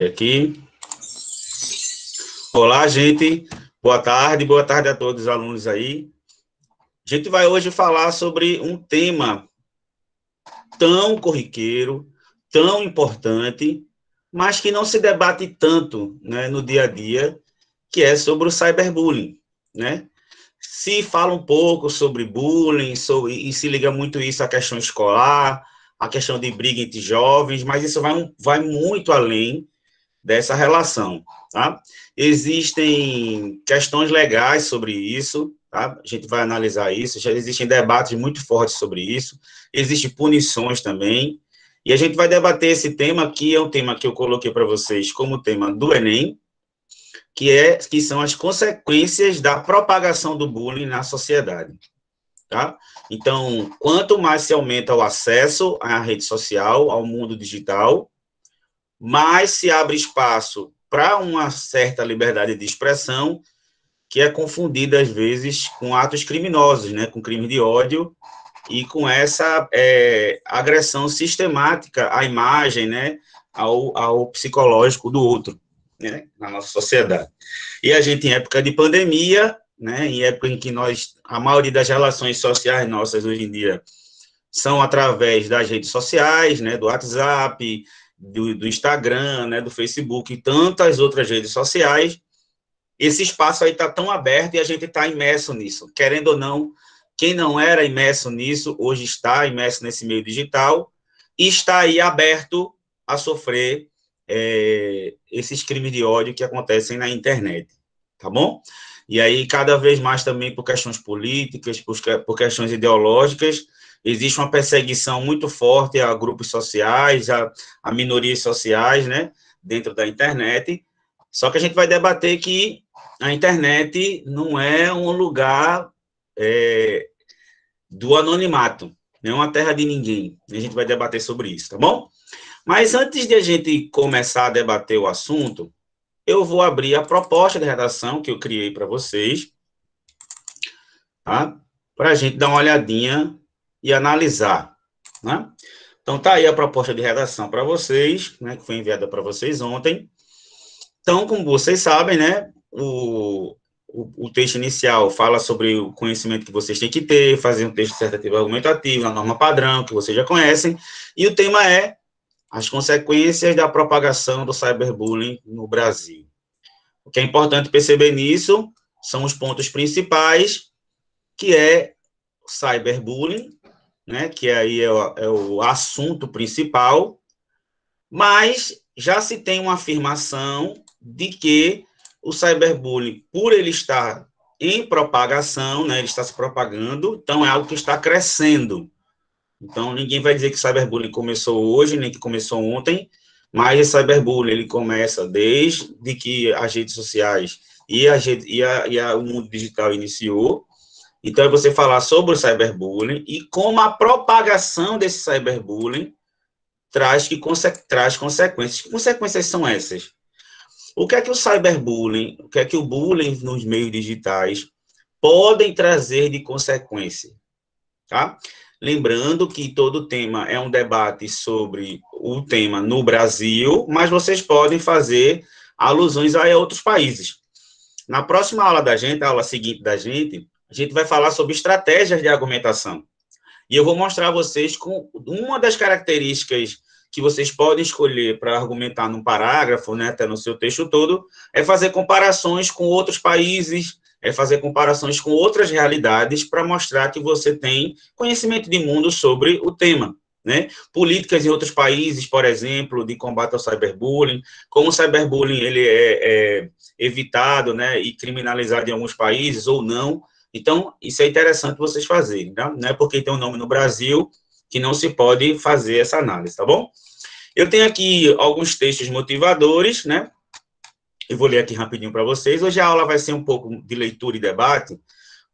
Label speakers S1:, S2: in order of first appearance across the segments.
S1: Aqui. Olá, gente. Boa tarde a todos os alunos aí. A gente vai hoje falar sobre um tema tão corriqueiro, tão importante, mas que não se debate tanto, né, no dia a dia, que é sobre o cyberbullying, né? Se fala um pouco sobre bullying, e se liga muito isso à questão escolar, à questão de briga entre jovens, mas isso vai muito além dessa relação, tá? Existem questões legais sobre isso, tá? A gente vai analisar isso, já existem debates muito fortes sobre isso, existem punições também, e a gente vai debater esse tema, que é um tema que eu coloquei para vocês como tema do Enem, que são as consequências da propagação do bullying na sociedade, tá? Então, quanto mais se aumenta o acesso à rede social, ao mundo digital, mais se abre espaço para uma certa liberdade de expressão, que é confundida, às vezes, com atos criminosos, né, com crime de ódio, e com essa agressão sistemática à imagem, né, ao psicológico do outro, né, na nossa sociedade. E a gente, em época de pandemia, né, em época em que a maioria das relações sociais nossas hoje em dia são através das redes sociais, né, do WhatsApp, do Instagram, né, do Facebook e tantas outras redes sociais, esse espaço aí está tão aberto e a gente está imerso nisso. Querendo ou não, quem não era imerso nisso, hoje está imerso nesse meio digital e está aí aberto a sofrer esses crimes de ódio que acontecem na internet, tá bom? E aí, cada vez mais também por questões políticas, por questões ideológicas, existe uma perseguição muito forte a grupos sociais, a minorias sociais, né, dentro da internet. Só que a gente vai debater que a internet não é um lugar do anonimato, não é uma terra de ninguém. A gente vai debater sobre isso, tá bom? Mas antes de a gente começar a debater o assunto, eu vou abrir a proposta de redação que eu criei para vocês, tá? Para a gente dar uma olhadinha e analisar, né? Então, tá aí a proposta de redação para vocês, né, que foi enviada para vocês ontem. Então, como vocês sabem, né, o texto inicial fala sobre o conhecimento que vocês têm que ter, fazer um texto dissertativo argumentativo, a norma padrão, que vocês já conhecem, e o tema é as consequências da propagação do cyberbullying no Brasil. O que é importante perceber nisso são os pontos principais, que é o cyberbullying, né, que aí é o assunto principal, mas já se tem uma afirmação de que o cyberbullying, por ele estar em propagação, né, ele está se propagando, então é algo que está crescendo. Então, ninguém vai dizer que o cyberbullying começou hoje, nem que começou ontem, mas o cyberbullying ele começa desde que as redes sociais o mundo digital iniciou. Então, é você falar sobre o cyberbullying e como a propagação desse cyberbullying traz consequências. Que consequências são essas? O que é que o cyberbullying, o que é que o bullying nos meios digitais podem trazer de consequência? Tá? Lembrando que todo tema é um debate sobre o tema no Brasil, mas vocês podem fazer alusões a outros países. Na próxima aula da gente, a aula seguinte da gente, a gente vai falar sobre estratégias de argumentação. E eu vou mostrar a vocês com uma das características que vocês podem escolher para argumentar num parágrafo, né, até no seu texto todo, é fazer comparações com outros países, é fazer comparações com outras realidades para mostrar que você tem conhecimento de mundo sobre o tema, né? Políticas em outros países, por exemplo, de combate ao cyberbullying, como o cyberbullying ele é evitado, né, e criminalizado em alguns países ou não. Então, isso é interessante vocês fazerem, tá? Não é porque tem um nome no Brasil que não se pode fazer essa análise, tá bom? Eu tenho aqui alguns textos motivadores, né? Eu vou ler aqui rapidinho para vocês. Hoje a aula vai ser um pouco de leitura e debate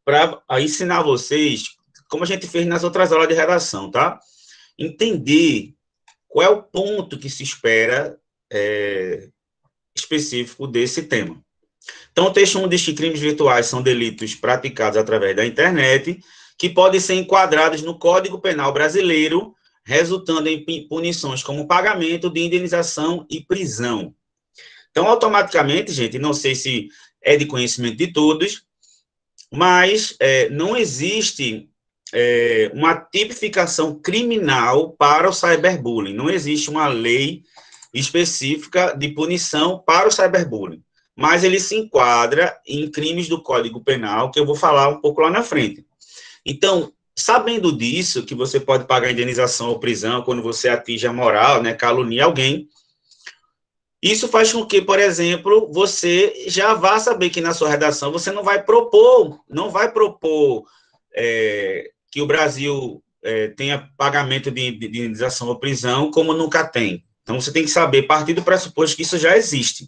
S1: para ensinar vocês, como a gente fez nas outras aulas de redação, tá? Entender qual é o ponto que se espera específico desse tema. Então, o texto 1 diz que crimes virtuais são delitos praticados através da internet, que podem ser enquadrados no Código Penal brasileiro, resultando em punições como pagamento de indenização e prisão. Então, automaticamente, gente, não sei se é de conhecimento de todos, mas não existe uma tipificação criminal para o cyberbullying. Não existe uma lei específica de punição para o cyberbullying, mas ele se enquadra em crimes do Código Penal, que eu vou falar um pouco lá na frente. Então, sabendo disso, que você pode pagar indenização ou prisão quando você atinge a moral, né, calunia alguém, isso faz com que, por exemplo, você já vá saber que na sua redação você não vai propor que o Brasil tenha pagamento de indenização ou prisão como nunca tem. Então, você tem que saber, partir do pressuposto que isso já existe,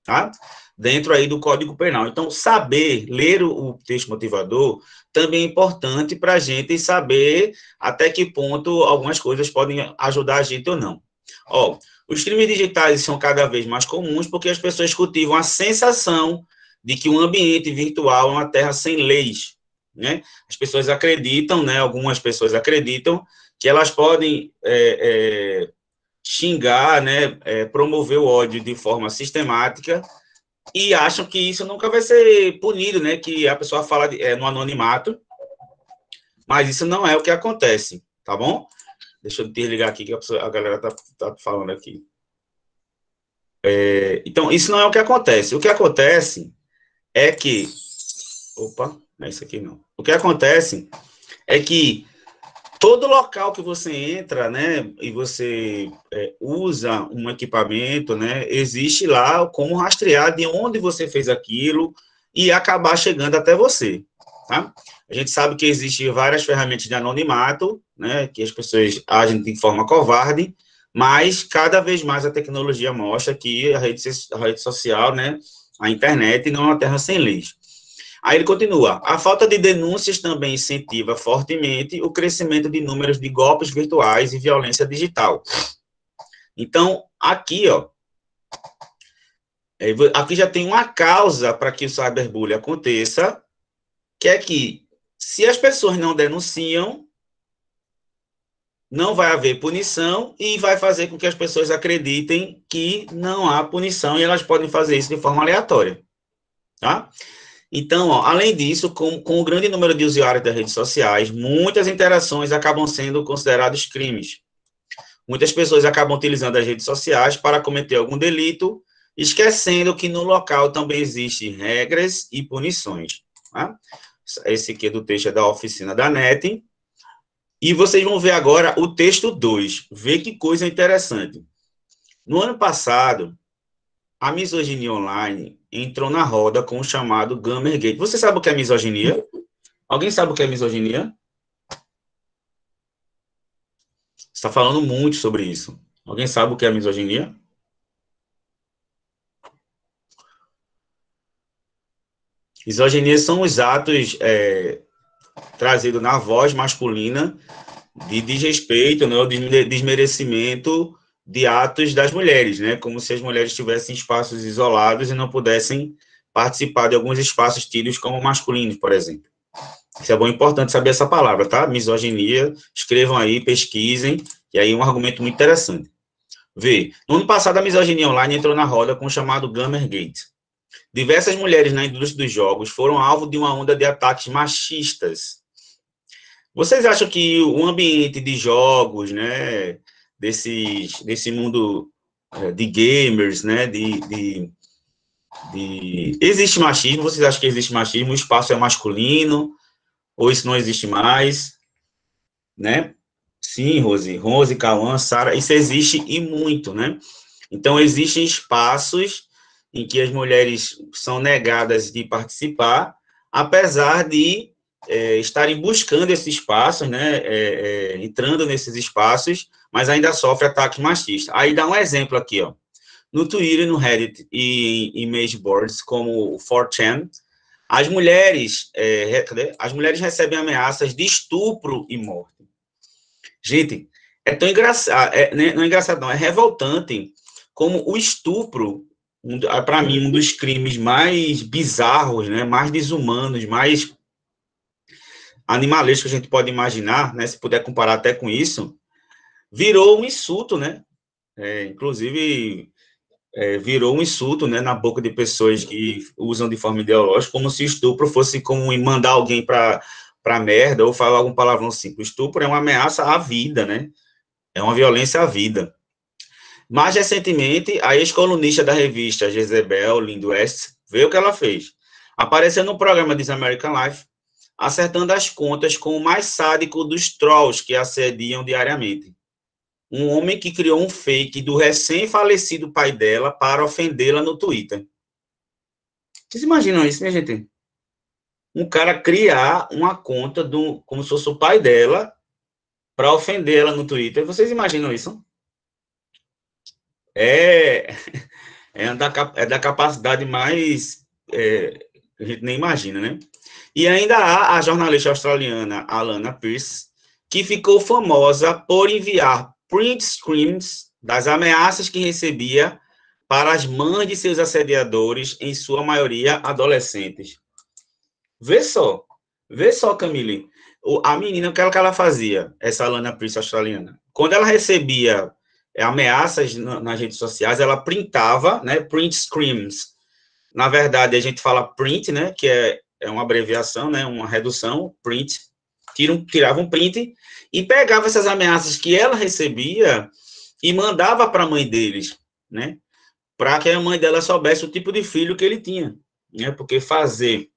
S1: tá? Dentro aí do Código Penal. Então, saber ler o texto motivador também é importante para a gente saber até que ponto algumas coisas podem ajudar a gente ou não. Ó, os crimes digitais são cada vez mais comuns porque as pessoas cultivam a sensação de que um ambiente virtual é uma terra sem leis, né? As pessoas acreditam, né? Algumas pessoas acreditam que elas podem xingar, né? Promover o ódio de forma sistemática e acham que isso nunca vai ser punido, né? Que a pessoa fala no anonimato, mas isso não é o que acontece, tá bom? Deixa eu desligar aqui, que a galera tá falando aqui. Então, isso não é o que acontece. O que acontece é que... Opa, não é isso aqui não. O que acontece é que todo local que você entra, né, e você usa um equipamento, né, existe lá como rastrear de onde você fez aquilo e acabar chegando até você, tá? A gente sabe que existem várias ferramentas de anonimato, né, que as pessoas agem de forma covarde, mas cada vez mais a tecnologia mostra que a rede social, né, a internet não é uma terra sem leis. Aí ele continua, a falta de denúncias também incentiva fortemente o crescimento de números de golpes virtuais e violência digital. Então, aqui, ó, aqui já tem uma causa para que o cyberbullying aconteça, que é que, se as pessoas não denunciam, não vai haver punição e vai fazer com que as pessoas acreditem que não há punição e elas podem fazer isso de forma aleatória, tá? Então, ó, além disso, com o grande número de usuários das redes sociais, muitas interações acabam sendo consideradas crimes. Muitas pessoas acabam utilizando as redes sociais para cometer algum delito, esquecendo que no local também existem regras e punições. Tá? Esse aqui é do texto da oficina da NET. E vocês vão ver agora o texto 2. Vê que coisa interessante. No ano passado, a misoginia online entrou na roda com o chamado Gamergate. Você sabe o que é misoginia? Alguém sabe o que é misoginia? Você está falando muito sobre isso. Alguém sabe o que é misoginia? Misoginia são os atos trazidos na voz masculina de desrespeito, né, ou desmerecimento de atos das mulheres, né, como se as mulheres tivessem espaços isolados e não pudessem participar de alguns espaços tidos como masculinos, por exemplo. Isso é bom, importante saber essa palavra, tá? Misoginia, escrevam aí, pesquisem, e aí um argumento muito interessante. Vê, no ano passado a misoginia online entrou na roda com o chamado Gamergate. Diversas mulheres na indústria dos jogos foram alvo de uma onda de ataques machistas. Vocês acham que o ambiente de jogos, né, desse mundo de gamers, né, existe machismo? Vocês acham que existe machismo? O espaço é masculino? Ou isso não existe mais? Né? Sim, Rose, Cauã, Sara, isso existe e muito, né? Então, existem espaços em que as mulheres são negadas de participar, apesar de estarem buscando esses espaços, né, entrando nesses espaços, mas ainda sofre ataques machistas. Aí dá um exemplo aqui, ó. No Twitter, no Reddit e em image boards como o 4chan, as mulheres recebem ameaças de estupro e morte. Gente, é tão engraçado, não é engraçado não, é revoltante como o estupro, para mim, um dos crimes mais bizarros, né, mais desumanos, mais animalescos que a gente pode imaginar, né, se puder comparar até com isso, virou um insulto, né, inclusive virou um insulto, né, na boca de pessoas que usam de forma ideológica, como se estupro fosse como mandar alguém para merda ou falar algum palavrão simples. Estupro é uma ameaça à vida, né? É uma violência à vida. Mais recentemente, a ex-colunista da revista Jezebel, Lynn West, veio o que ela fez. Apareceu no programa This American Life, acertando as contas com o mais sádico dos trolls que assediam diariamente. Um homem que criou um fake do recém-falecido pai dela para ofendê-la no Twitter. Vocês imaginam isso, minha gente? Um cara criar uma conta como se fosse o pai dela para ofendê-la no Twitter. Vocês imaginam isso? É, é da capacidade mais a gente nem imagina, né? E ainda há a jornalista australiana Alana Pierce, que ficou famosa por enviar print screens das ameaças que recebia para as mães de seus assediadores, em sua maioria adolescentes. Vê só, Camille. A menina, o que ela fazia, essa Alana Pierce australiana? Quando ela recebia ameaças nas redes sociais, ela printava, né, print screens. Na verdade, a gente fala print, né, que é uma abreviação, né, uma redução, print. Tirava um print e pegava essas ameaças que ela recebia e mandava para a mãe deles, né, para que a mãe dela soubesse o tipo de filho que ele tinha, né, porque fazer...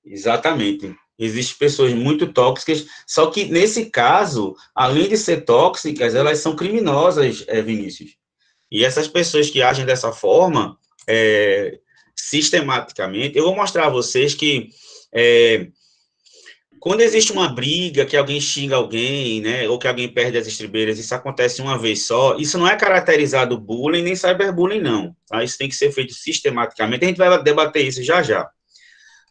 S1: Exatamente. Existem pessoas muito tóxicas, só que nesse caso, além de ser tóxicas, elas são criminosas, Vinícius. E essas pessoas que agem dessa forma, sistematicamente, eu vou mostrar a vocês que quando existe uma briga, que alguém xinga alguém, né, ou que alguém perde as estribeiras, isso acontece uma vez só, isso não é caracterizado bullying nem cyberbullying, não. Tá? Isso tem que ser feito sistematicamente, a gente vai debater isso já já,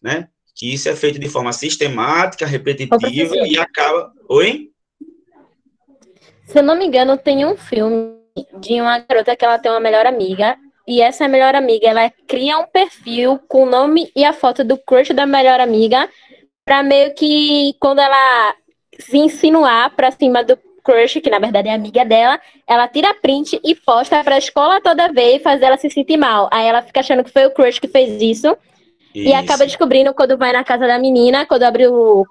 S1: né? Que isso é feito de forma sistemática, repetitiva e acaba... Oi?
S2: Se eu não me engano, tem um filme de uma garota que ela tem uma melhor amiga, e essa melhor amiga, ela cria um perfil com o nome e a foto do crush da melhor amiga, pra meio que, quando ela se insinuar pra cima do crush, que na verdade é amiga dela, ela tira print e posta pra escola toda ver e faz ela se sentir mal. Aí ela fica achando que foi o crush que fez isso. E acaba descobrindo quando vai na casa da menina, quando abre o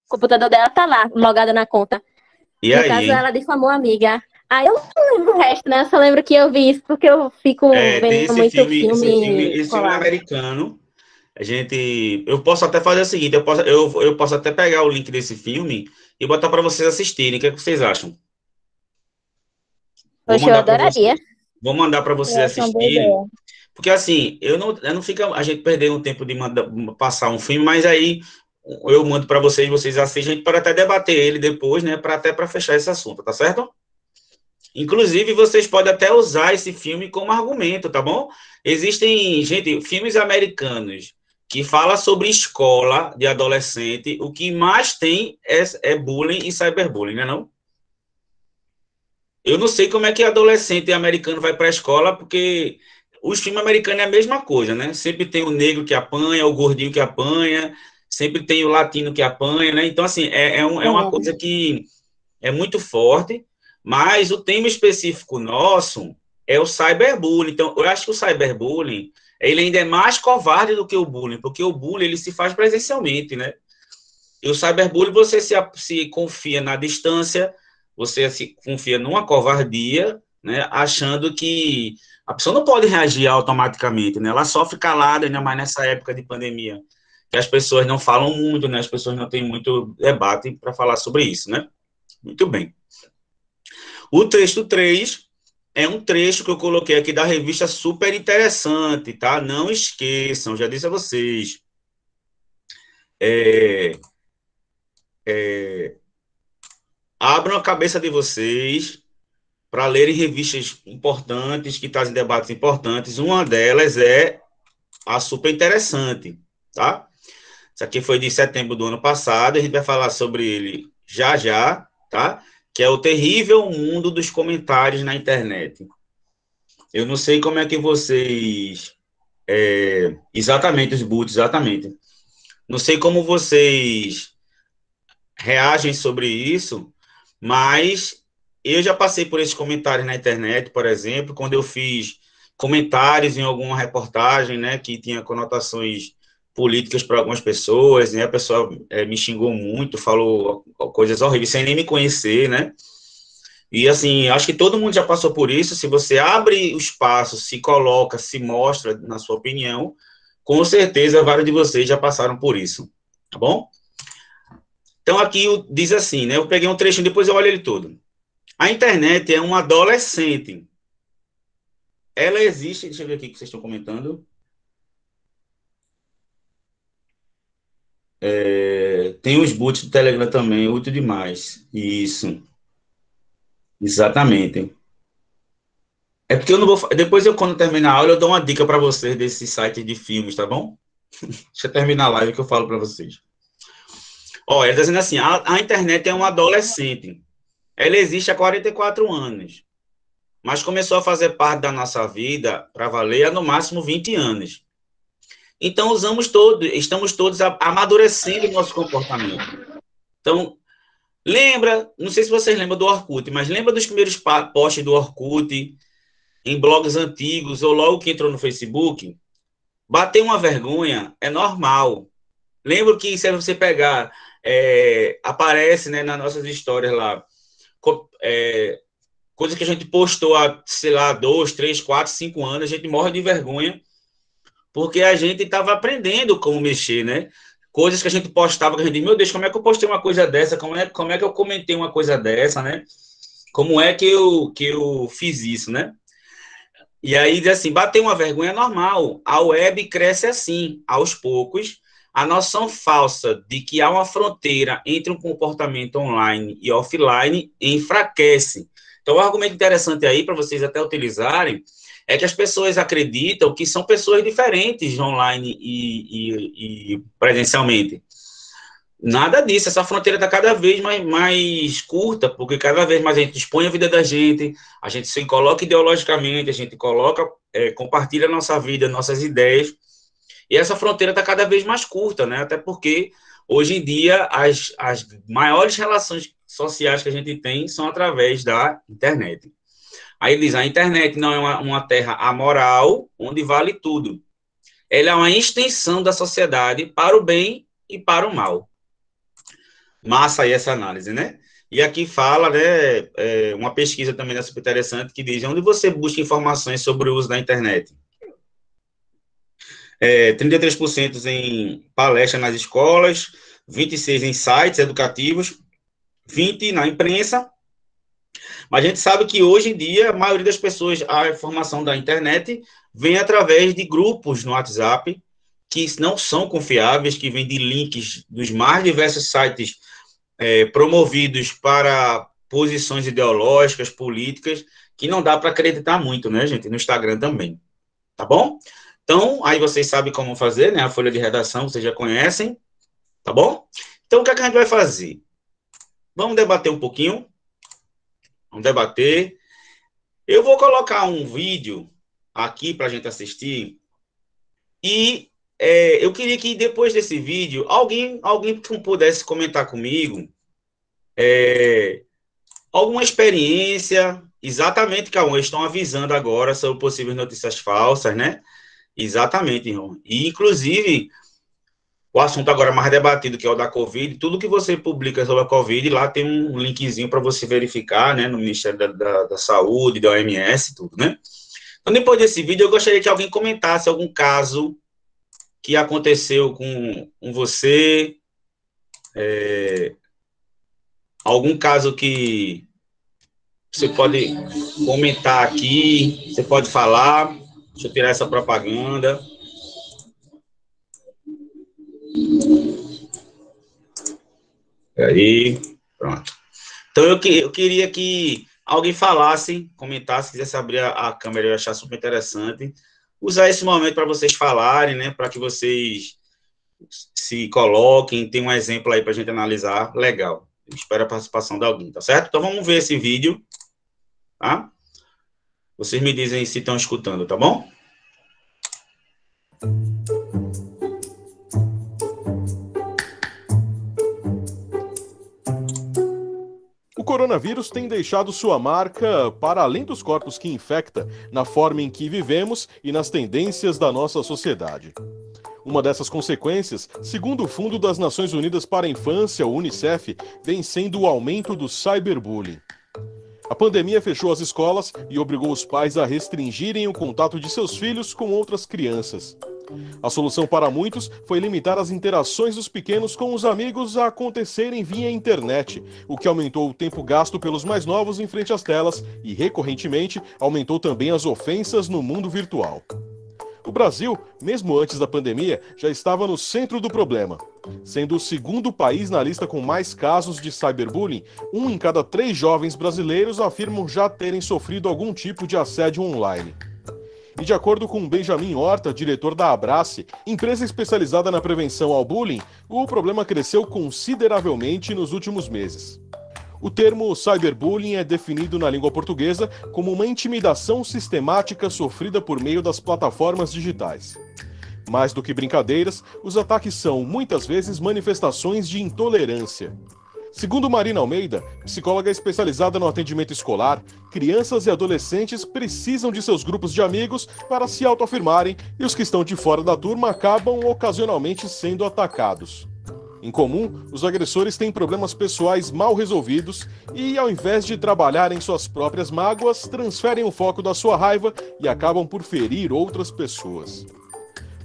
S2: computador dela, tá lá, logada na conta.
S1: E
S2: no
S1: aí,
S2: caso,
S1: hein?
S2: ela difamou a amiga. Aí eu não lembro o resto, né? Eu só lembro que eu vi isso porque eu fico
S1: Tem
S2: vendo muito filme
S1: esse filme
S2: colado.
S1: americano. Eu posso até fazer o seguinte, eu posso até pegar o link desse filme e botar para vocês assistirem. O que é que vocês acham? Vou
S2: Poxa, eu
S1: mandar para
S2: adoraria.
S1: vocês. Vou mandar para vocês
S2: Eu acho uma boa
S1: assistirem,
S2: ideia.
S1: porque assim, eu não fica a gente perdendo tempo de passar um filme, mas aí eu mando para vocês, vocês assistem, a gente pode até debater ele depois, né, para fechar esse assunto, tá certo? Inclusive, vocês podem até usar esse filme como argumento, tá bom? Existem, gente, filmes americanos que falam sobre escola de adolescente. O que mais tem é bullying e cyberbullying, né não? Eu não sei como é que adolescente americano vai para a escola, porque os filmes americanos é a mesma coisa, né? Sempre tem o negro que apanha, o gordinho que apanha, sempre tem o latino que apanha, né? Então, assim, é uma coisa que é muito forte, mas o tema específico nosso é o cyberbullying. Então, eu acho que o cyberbullying, ele ainda é mais covarde do que o bullying, porque o bullying, ele se faz presencialmente, né? E o cyberbullying, você se confia na distância, você se confia numa covardia, né? Achando que a pessoa não pode reagir automaticamente, né? Ela sofre calada, ainda mais nessa época de pandemia, que as pessoas não falam muito, né? As pessoas não têm muito debate para falar sobre isso, né? Muito bem. O texto 3 é um trecho que eu coloquei aqui da revista super interessante, tá? Não esqueçam, já disse a vocês. Abram a cabeça de vocês para lerem revistas importantes, que trazem debates importantes. Uma delas é a super interessante, tá? Isso aqui foi de setembro do ano passado, a gente vai falar sobre ele já já, tá? Que é o terrível mundo dos comentários na internet. Eu não sei como é que vocês... exatamente, os boots, exatamente. Não sei como vocês reagem sobre isso, mas eu já passei por esses comentários na internet, por exemplo, quando eu fiz comentários em alguma reportagem, né, que tinha conotações políticas para algumas pessoas, né, a pessoa me xingou muito, falou coisas horríveis, sem nem me conhecer, né, e assim, acho que todo mundo já passou por isso. Se você abre o espaço, se coloca, se mostra na sua opinião, com certeza vários de vocês já passaram por isso, tá bom? Então aqui diz assim, né, eu peguei um trechinho, depois eu olho ele todo. A internet é um adolescente. Ela existe, deixa eu ver aqui o que vocês estão comentando. Tem os boots do Telegram também, muito demais. Isso, exatamente. É porque eu não vou. Depois, quando terminar a aula, eu dou uma dica para vocês desse site de filmes, tá bom? Deixa eu terminar a live que eu falo para vocês. Ó, ele está dizendo assim: a internet é um adolescente. Ela existe há 44 anos, mas começou a fazer parte da nossa vida para valer há no máximo 20 anos. Então, estamos todos amadurecendo o nosso comportamento. Então, lembra, não sei se vocês lembram do Orkut, mas lembra dos primeiros posts do Orkut em blogs antigos ou logo que entrou no Facebook? Bater uma vergonha é normal. Lembro que se você pegar, aparece, né, nas nossas histórias lá, coisas que a gente postou há, sei lá, 2, 3, 4, 5 anos, a gente morre de vergonha, porque a gente estava aprendendo como mexer, né? Coisas que a gente postava, que a gente diz, meu Deus, como é que eu postei uma coisa dessa? Como é que eu comentei uma coisa dessa, né? Como é que eu fiz isso, né? E aí, diz assim, bater uma vergonha é normal. A web cresce assim, aos poucos. A noção falsa de que há uma fronteira entre um comportamento online e offline enfraquece. Então, um argumento interessante aí, para vocês até utilizarem, é que as pessoas acreditam que são pessoas diferentes online e presencialmente. Nada disso, essa fronteira está cada vez mais curta, porque cada vez mais a gente expõe a vida da gente, a gente se coloca ideologicamente, a gente coloca, compartilha a nossa vida, nossas ideias, e essa fronteira está cada vez mais curta, né? Até porque hoje em dia as maiores relações sociais que a gente tem são através da internet. Aí ele diz: a internet não é uma terra amoral, onde vale tudo. Ela é uma extensão da sociedade para o bem e para o mal. Massa aí essa análise, né? E aqui fala, né, uma pesquisa também super interessante que diz onde você busca informações sobre o uso da internet. 33% em palestras nas escolas, 26% em sites educativos, 20% na imprensa. Mas a gente sabe que hoje em dia a maioria das pessoas, a informação da internet vem através de grupos no WhatsApp que não são confiáveis, que vêm de links dos mais diversos sites promovidos para posições ideológicas, políticas, que não dá para acreditar muito, né, gente? No Instagram também, tá bom? Então, aí vocês sabem como fazer, né? A folha de redação vocês já conhecem, tá bom? Então, o que, é que a gente vai fazer? Vamos debater um pouquinho, vamos debater. Eu vou colocar um vídeo aqui para a gente assistir e eu queria que depois desse vídeo, alguém que pudesse comentar comigo alguma experiência, exatamente, Cauã, estão avisando agora sobre possíveis notícias falsas, né? Exatamente, irmão. E, inclusive, o assunto agora mais debatido, que é o da Covid, tudo que você publica sobre a Covid, lá tem um linkzinho para você verificar, né? No Ministério da Saúde, da OMS, tudo, né? Então, depois desse vídeo, eu gostaria que alguém comentasse algum caso que aconteceu com você, algum caso que você pode comentar aqui, você pode falar. Deixa eu tirar essa propaganda. Aí, pronto. Então, eu queria que alguém falasse, comentasse, quisesse abrir a câmera, eu ia achar super interessante. Usar esse momento para vocês falarem, né? Para que vocês se coloquem, tem um exemplo aí para a gente analisar. Legal. Eu espero a participação de alguém, tá certo? Então, vamos ver esse vídeo, tá? Vocês me dizem se estão escutando, tá bom?
S3: O O coronavírus tem deixado sua marca, para além dos corpos que infecta, na forma em que vivemos e nas tendências da nossa sociedade. Uma dessas consequências, segundo o Fundo das Nações Unidas para a Infância, o UNICEF, vem sendo o aumento do cyberbullying. A pandemia fechou as escolas e obrigou os pais a restringirem o contato de seus filhos com outras crianças. A solução para muitos foi limitar as interações dos pequenos com os amigos a acontecerem via internet, o que aumentou o tempo gasto pelos mais novos em frente às telas e, recorrentemente, aumentou também as ofensas no mundo virtual. O Brasil, mesmo antes da pandemia, já estava no centro do problema. Sendo o segundo país na lista com mais casos de cyberbullying, 1 em cada 3 jovens brasileiros afirmam já terem sofrido algum tipo de assédio online. E de acordo com Benjamin Horta, diretor da Abrace, empresa especializada na prevenção ao bullying, o problema cresceu consideravelmente nos últimos meses. O termo cyberbullying é definido na língua portuguesa como uma intimidação sistemática sofrida por meio das plataformas digitais. Mais do que brincadeiras, os ataques são, muitas vezes, manifestações de intolerância. Segundo Marina Almeida, psicóloga especializada no atendimento escolar, crianças e adolescentes precisam de seus grupos de amigos para se autoafirmarem e os que estão de fora da turma acabam ocasionalmente sendo atacados. Em comum, os agressores têm problemas pessoais mal resolvidos e, ao invés de trabalhar em suas próprias mágoas, transferem o foco da sua raiva e acabam por ferir outras pessoas.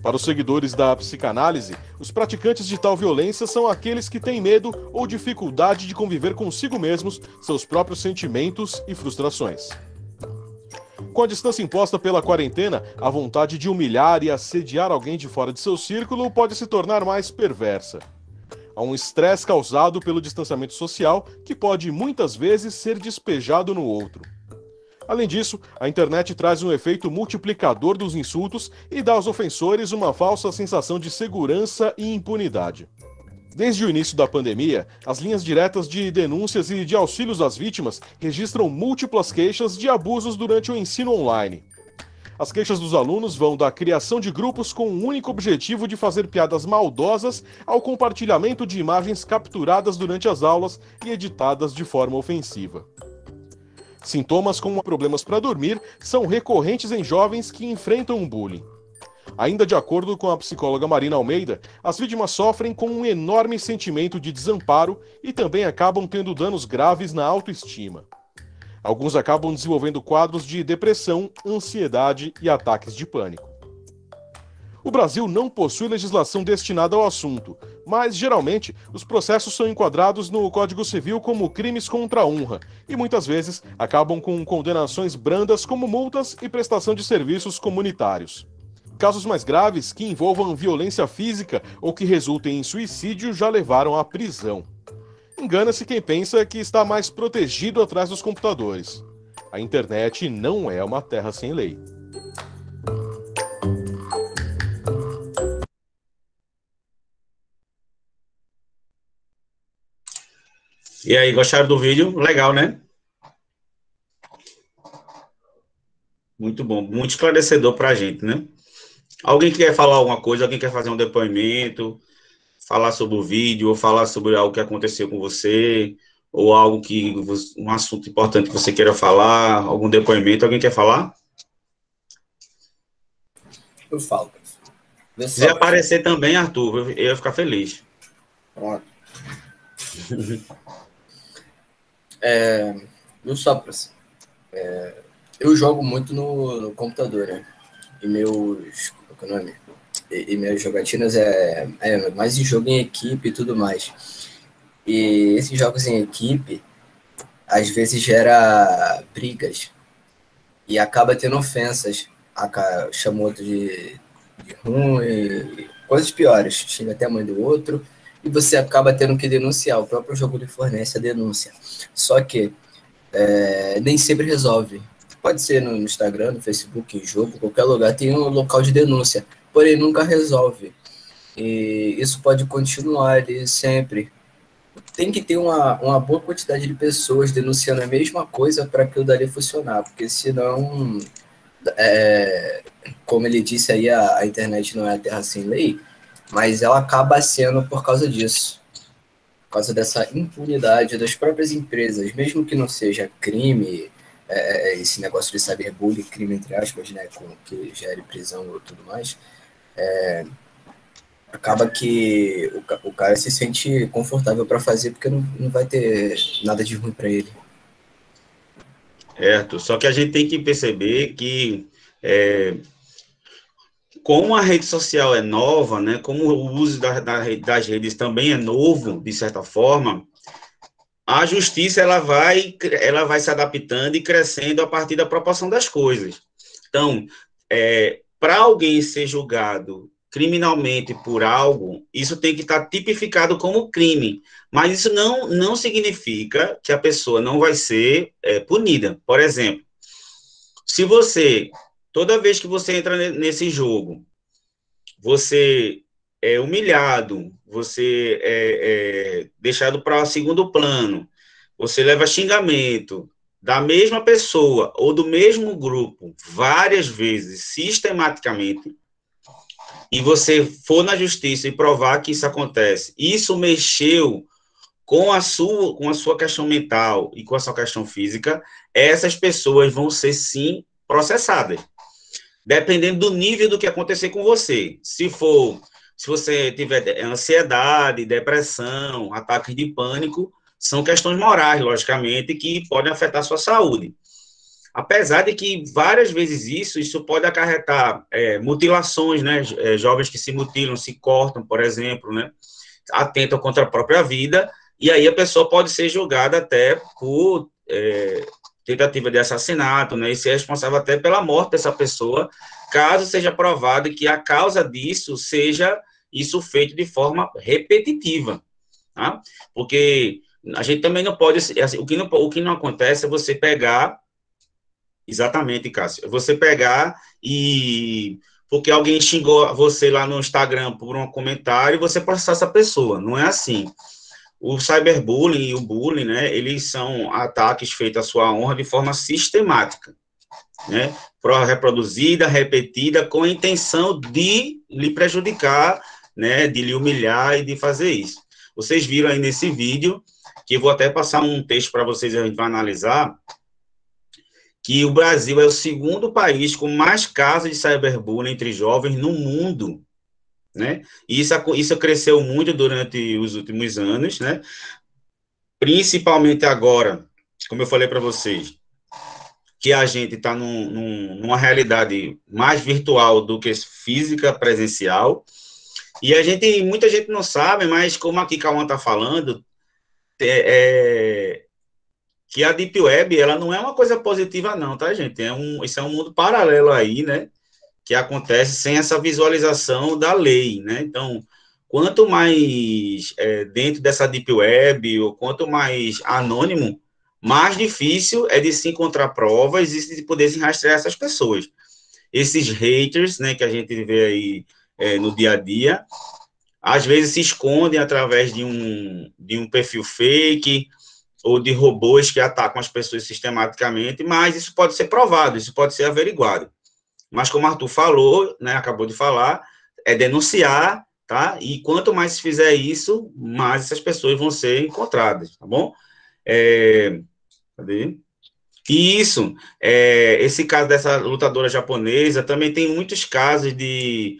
S3: Para os seguidores da psicanálise, os praticantes de tal violência são aqueles que têm medo ou dificuldade de conviver consigo mesmos, seus próprios sentimentos e frustrações. Com a distância imposta pela quarentena, a vontade de humilhar e assediar alguém de fora de seu círculo pode se tornar mais perversa. Há um estresse causado pelo distanciamento social que pode muitas vezes ser despejado no outro. Além disso, a internet traz um efeito multiplicador dos insultos e dá aos ofensores uma falsa sensação de segurança e impunidade. Desde o início da pandemia, as linhas diretas de denúncias e de auxílios às vítimas registram múltiplas queixas de abusos durante o ensino online. As queixas dos alunos vão da criação de grupos com o único objetivo de fazer piadas maldosas ao compartilhamento de imagens capturadas durante as aulas e editadas de forma ofensiva. Sintomas como problemas para dormir são recorrentes em jovens que enfrentam o bullying. Ainda de acordo com a psicóloga Marina Almeida, as vítimas sofrem com um enorme sentimento de desamparo e também acabam tendo danos graves na autoestima. Alguns acabam desenvolvendo quadros de depressão, ansiedade e ataques de pânico. O Brasil não possui legislação destinada ao assunto, mas, geralmente, os processos são enquadrados no Código Civil como crimes contra a honra e, muitas vezes, acabam com condenações brandas como multas e prestação de serviços comunitários. Casos mais graves, que envolvam violência física ou que resultem em suicídio, já levaram à prisão. Engana-se quem pensa que está mais protegido atrás dos computadores. A internet não é uma terra sem lei.
S1: E aí, gostaram do vídeo? Legal, né? Muito bom, muito esclarecedor para a gente, né? Alguém quer falar alguma coisa? Alguém quer fazer um depoimento? Falar sobre o vídeo, ou falar sobre algo que aconteceu com você, ou algo que, um assunto importante que você queira falar, algum depoimento, alguém quer falar?
S4: Eu falo.
S1: Se quiser aparecer também, Arthur, eu ia ficar feliz.
S4: Pronto. Meu Sócrates, eu jogo muito no computador, né? E meus... Qual é o nome? E minhas jogatinas é mais em jogo em equipe e tudo mais. E esses jogos em equipe, às vezes gera brigas e acaba tendo ofensas. Chama outro de ruim, coisas piores. Chega até a mãe do outro e você acaba tendo que denunciar. O próprio jogo lhe fornece a denúncia. Só que nem sempre resolve. Pode ser no Instagram, no Facebook, em jogo, qualquer lugar tem um local de denúncia. Porém, nunca resolve. E isso pode continuar ali sempre. Tem que ter uma boa quantidade de pessoas denunciando a mesma coisa para aquilo dali funcionar, porque senão, como ele disse aí, a internet não é a terra sem lei, mas ela acaba sendo por causa disso. por causa dessa impunidade das próprias empresas, mesmo que não seja crime, esse negócio de cyberbullying, crime entre aspas, né, com que gere prisão ou tudo mais, acaba que o cara se sente confortável para fazer porque não vai ter nada de ruim para ele.
S1: Certo. Só que a gente tem que perceber que como a rede social é nova, né, como o uso das redes também é novo, de certa forma, a justiça ela vai se adaptando e crescendo a partir da proporção das coisas. Então, para alguém ser julgado criminalmente por algo, isso tem que estar tipificado como crime, mas isso não significa que a pessoa não vai ser punida. Por exemplo, se você, toda vez que você entra nesse jogo, você é humilhado, você é deixado para segundo plano, você leva xingamento da mesma pessoa ou do mesmo grupo várias vezes, sistematicamente, e você for na justiça e provar que isso acontece, isso mexeu com a sua questão mental e com a sua questão física, essas pessoas vão ser, sim, processadas. Dependendo do nível do que acontecer com você. Se você tiver ansiedade, depressão, ataques de pânico, são questões morais, logicamente, que podem afetar a sua saúde. Apesar de que várias vezes isso pode acarretar mutilações, né? Jovens que se mutilam, se cortam, por exemplo, né? Atentam contra a própria vida, e aí a pessoa pode ser julgada até por tentativa de assassinato, né, e ser responsável até pela morte dessa pessoa, caso seja provado que a causa disso seja isso feito de forma repetitiva, tá? Porque a gente também não pode, assim, o que não acontece é você pegar, exatamente, Cássio, você pegar e, porque alguém xingou você lá no Instagram por um comentário, você processar essa pessoa, não é assim. O cyberbullying e o bullying, né, eles são ataques feitos à sua honra de forma sistemática, né, reproduzida, repetida, com a intenção de lhe prejudicar, né, de lhe humilhar e de fazer isso. Vocês viram aí nesse vídeo, que eu vou até passar um texto para vocês, a gente vai analisar, que o Brasil é o segundo país com mais casos de cyberbullying entre jovens no mundo, né? E isso cresceu muito durante os últimos anos, né? Principalmente agora, como eu falei para vocês, que a gente está numa realidade mais virtual do que física, presencial, e muita gente não sabe, mas como aqui Cauã está falando, que a Deep Web, ela não é uma coisa positiva não, tá, gente? Isso é um mundo paralelo aí, né? Que acontece sem essa visualização da lei, né? Então, quanto mais dentro dessa Deep Web, ou quanto mais anônimo, mais difícil é de se encontrar provas e de poder se rastrear essas pessoas. Esses haters, né, que a gente vê aí no dia a dia, às vezes se escondem através de um perfil fake ou de robôs que atacam as pessoas sistematicamente, mas isso pode ser provado, isso pode ser averiguado. Mas como o Arthur falou, né, acabou de falar, é denunciar, tá? E quanto mais se fizer isso, mais essas pessoas vão ser encontradas, tá bom? Cadê? E isso, esse caso dessa lutadora japonesa, também tem muitos casos de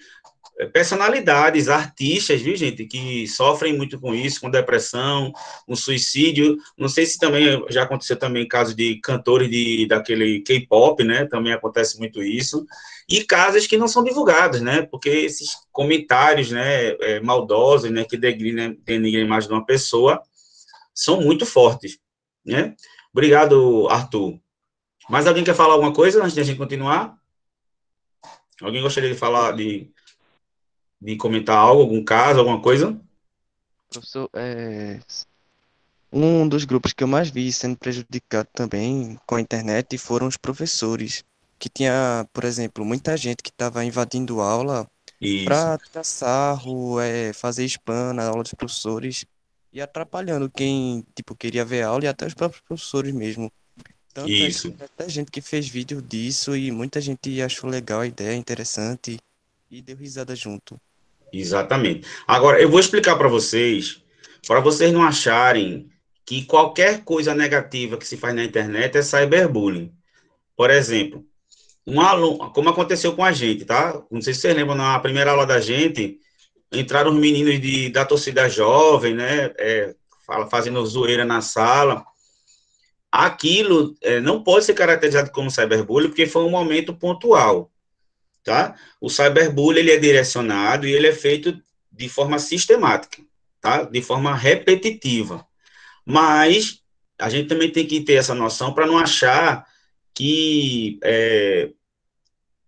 S1: personalidades, artistas, viu, gente, que sofrem muito com isso, com depressão, com suicídio. Não sei se também já aconteceu também casos de cantores daquele K-pop, né? Também acontece muito isso. E casos que não são divulgados, né? Porque esses comentários, né, maldosos, né, que denigram a imagem de uma pessoa, são muito fortes, né? Obrigado, Arthur. Mais alguém quer falar alguma coisa antes de a gente continuar? Alguém gostaria de falar, de comentar algo, algum caso, alguma coisa?
S5: Professor, um dos grupos que eu mais vi sendo prejudicado também com a internet foram os professores, que tinha, por exemplo, muita gente que estava invadindo aula
S1: Isso,
S5: para tirar sarro, fazer spam na aula dos professores e atrapalhando quem, tipo, queria ver a aula e até os próprios professores mesmo. Tanto é que
S1: isso,
S5: teve até gente que fez vídeo disso e muita gente achou legal a ideia, interessante e deu risada junto.
S1: exatamente. Agora, eu vou explicar para vocês para vocês não acharem que qualquer coisa negativa que se faz na internet é cyberbullying. Por exemplo, um aluno, como aconteceu com a gente, tá? Não sei se vocês lembram, na primeira aula da gente, entraram os meninos da torcida jovem, né? Fazendo zoeira na sala. Aquilo não pode ser caracterizado como cyberbullying, porque foi um momento pontual, tá? O cyberbullying, ele é direcionado e ele é feito de forma sistemática, tá? De forma repetitiva. Mas a gente também tem que ter essa noção para não achar que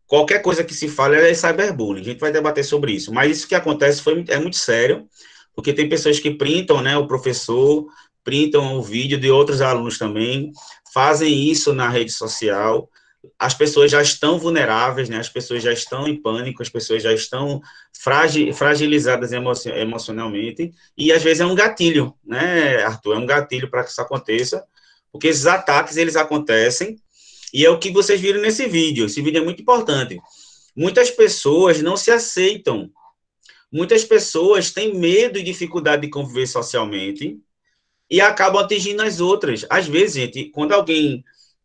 S1: qualquer coisa que se fale é cyberbullying. A gente vai debater sobre isso. Mas isso que acontece é muito sério, porque tem pessoas que printam, né, o professor, printam o vídeo de outros alunos também, fazem isso na rede social. As pessoas já estão vulneráveis, né, as pessoas já estão em pânico, as pessoas já estão fragilizadas emocionalmente, e às vezes é um gatilho, né, Arthur? É um gatilho para que isso aconteça, porque esses ataques, eles acontecem, e é o que vocês viram nesse vídeo. Esse vídeo é muito importante. Muitas pessoas não se aceitam. Muitas pessoas têm medo e dificuldade de conviver socialmente e acabam atingindo as outras. Às vezes, gente, quando alguém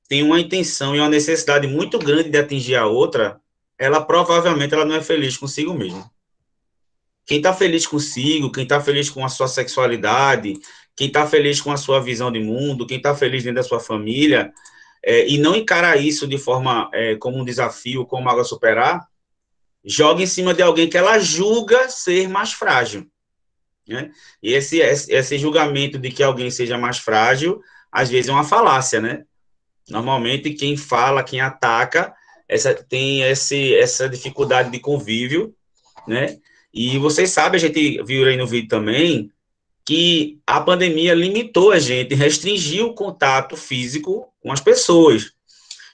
S1: tem uma intenção e uma necessidade muito grande de atingir a outra, ela provavelmente ela não é feliz consigo mesmo. Quem está feliz consigo, quem está feliz com a sua sexualidade, quem está feliz com a sua visão de mundo, quem está feliz dentro da sua família, e não encara isso de forma como um desafio, como algo a superar, joga em cima de alguém que ela julga ser mais frágil, né? E esse julgamento de que alguém seja mais frágil, às vezes é uma falácia, né? Normalmente quem fala, quem ataca, tem essa dificuldade de convívio, né? E vocês sabem, a gente viu aí no vídeo também, que a pandemia limitou a gente, restringiu o contato físico com as pessoas.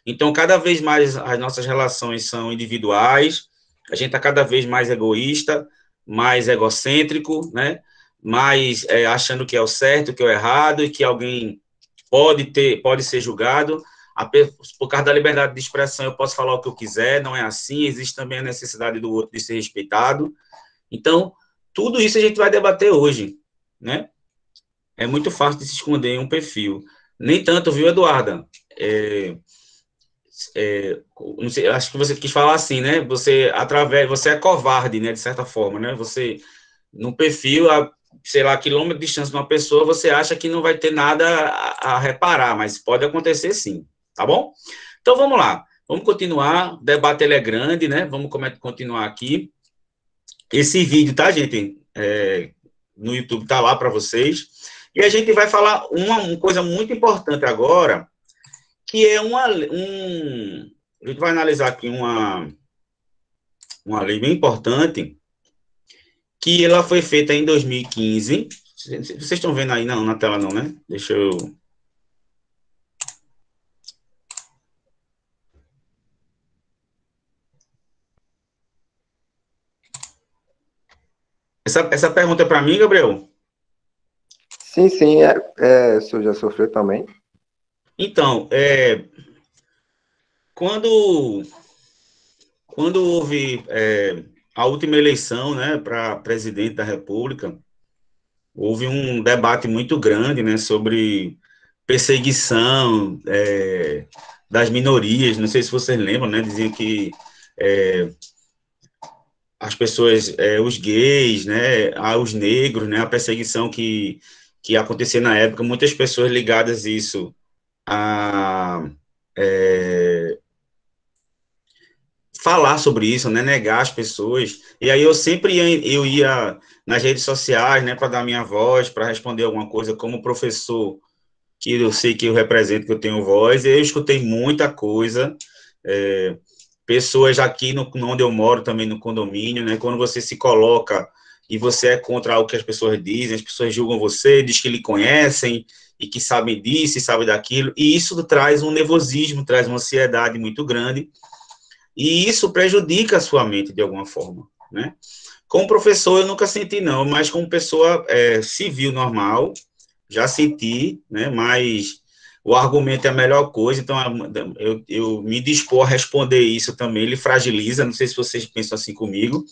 S1: Então, cada vez mais as nossas relações são individuais, a gente está cada vez mais egoísta, mais egocêntrico, né? Mais achando que é o certo, que é o errado, e que alguém pode ser julgado. Por causa da liberdade de expressão, eu posso falar o que eu quiser, não é assim, existe também a necessidade do outro de ser respeitado. Então, tudo isso a gente vai debater hoje, né? É muito fácil de se esconder em um perfil. Nem tanto, viu, Eduarda? Não sei, acho que você quis falar assim, né? Você é covarde, né? De certa forma, né? Você, no perfil, sei lá, quilômetro de distância de uma pessoa, você acha que não vai ter nada a reparar, mas pode acontecer sim, tá bom? Então, vamos lá. Vamos continuar. O debate, ele é grande, né? Vamos continuar aqui. Esse vídeo, tá, gente? No YouTube tá lá para vocês. E a gente vai falar uma coisa muito importante agora, que é a gente vai analisar aqui uma lei bem importante, que ela foi feita em 2015. Vocês estão vendo aí não, na tela não, né? Deixa eu... Essa pergunta é para mim, Gabriel?
S6: Sim, o senhor já sofreu também?
S1: Então, quando houve a última eleição, né, para presidente da República, houve um debate muito grande, né, sobre perseguição das minorias. Não sei se vocês lembram, né, diziam que as pessoas, os gays, né, os negros, né, a perseguição que acontecia na época, muitas pessoas ligadas a isso, falar sobre isso, né, negar as pessoas. E aí eu sempre ia nas redes sociais, né, para dar minha voz, para responder alguma coisa, como professor, que eu sei que eu represento, que eu tenho voz. Eu escutei muita coisa, pessoas aqui onde eu moro, também no condomínio, né, quando você se coloca e você é contra algo que as pessoas dizem, as pessoas julgam você, diz que lhe conhecem, e que sabem disso e sabem daquilo, e isso traz um nervosismo, traz uma ansiedade muito grande, e isso prejudica a sua mente de alguma forma, né? Como professor eu nunca senti não, mas como pessoa civil normal, já senti, né? Mas o argumento é a melhor coisa, então eu me dispor a responder isso também, ele fragiliza, não sei se vocês pensam assim comigo,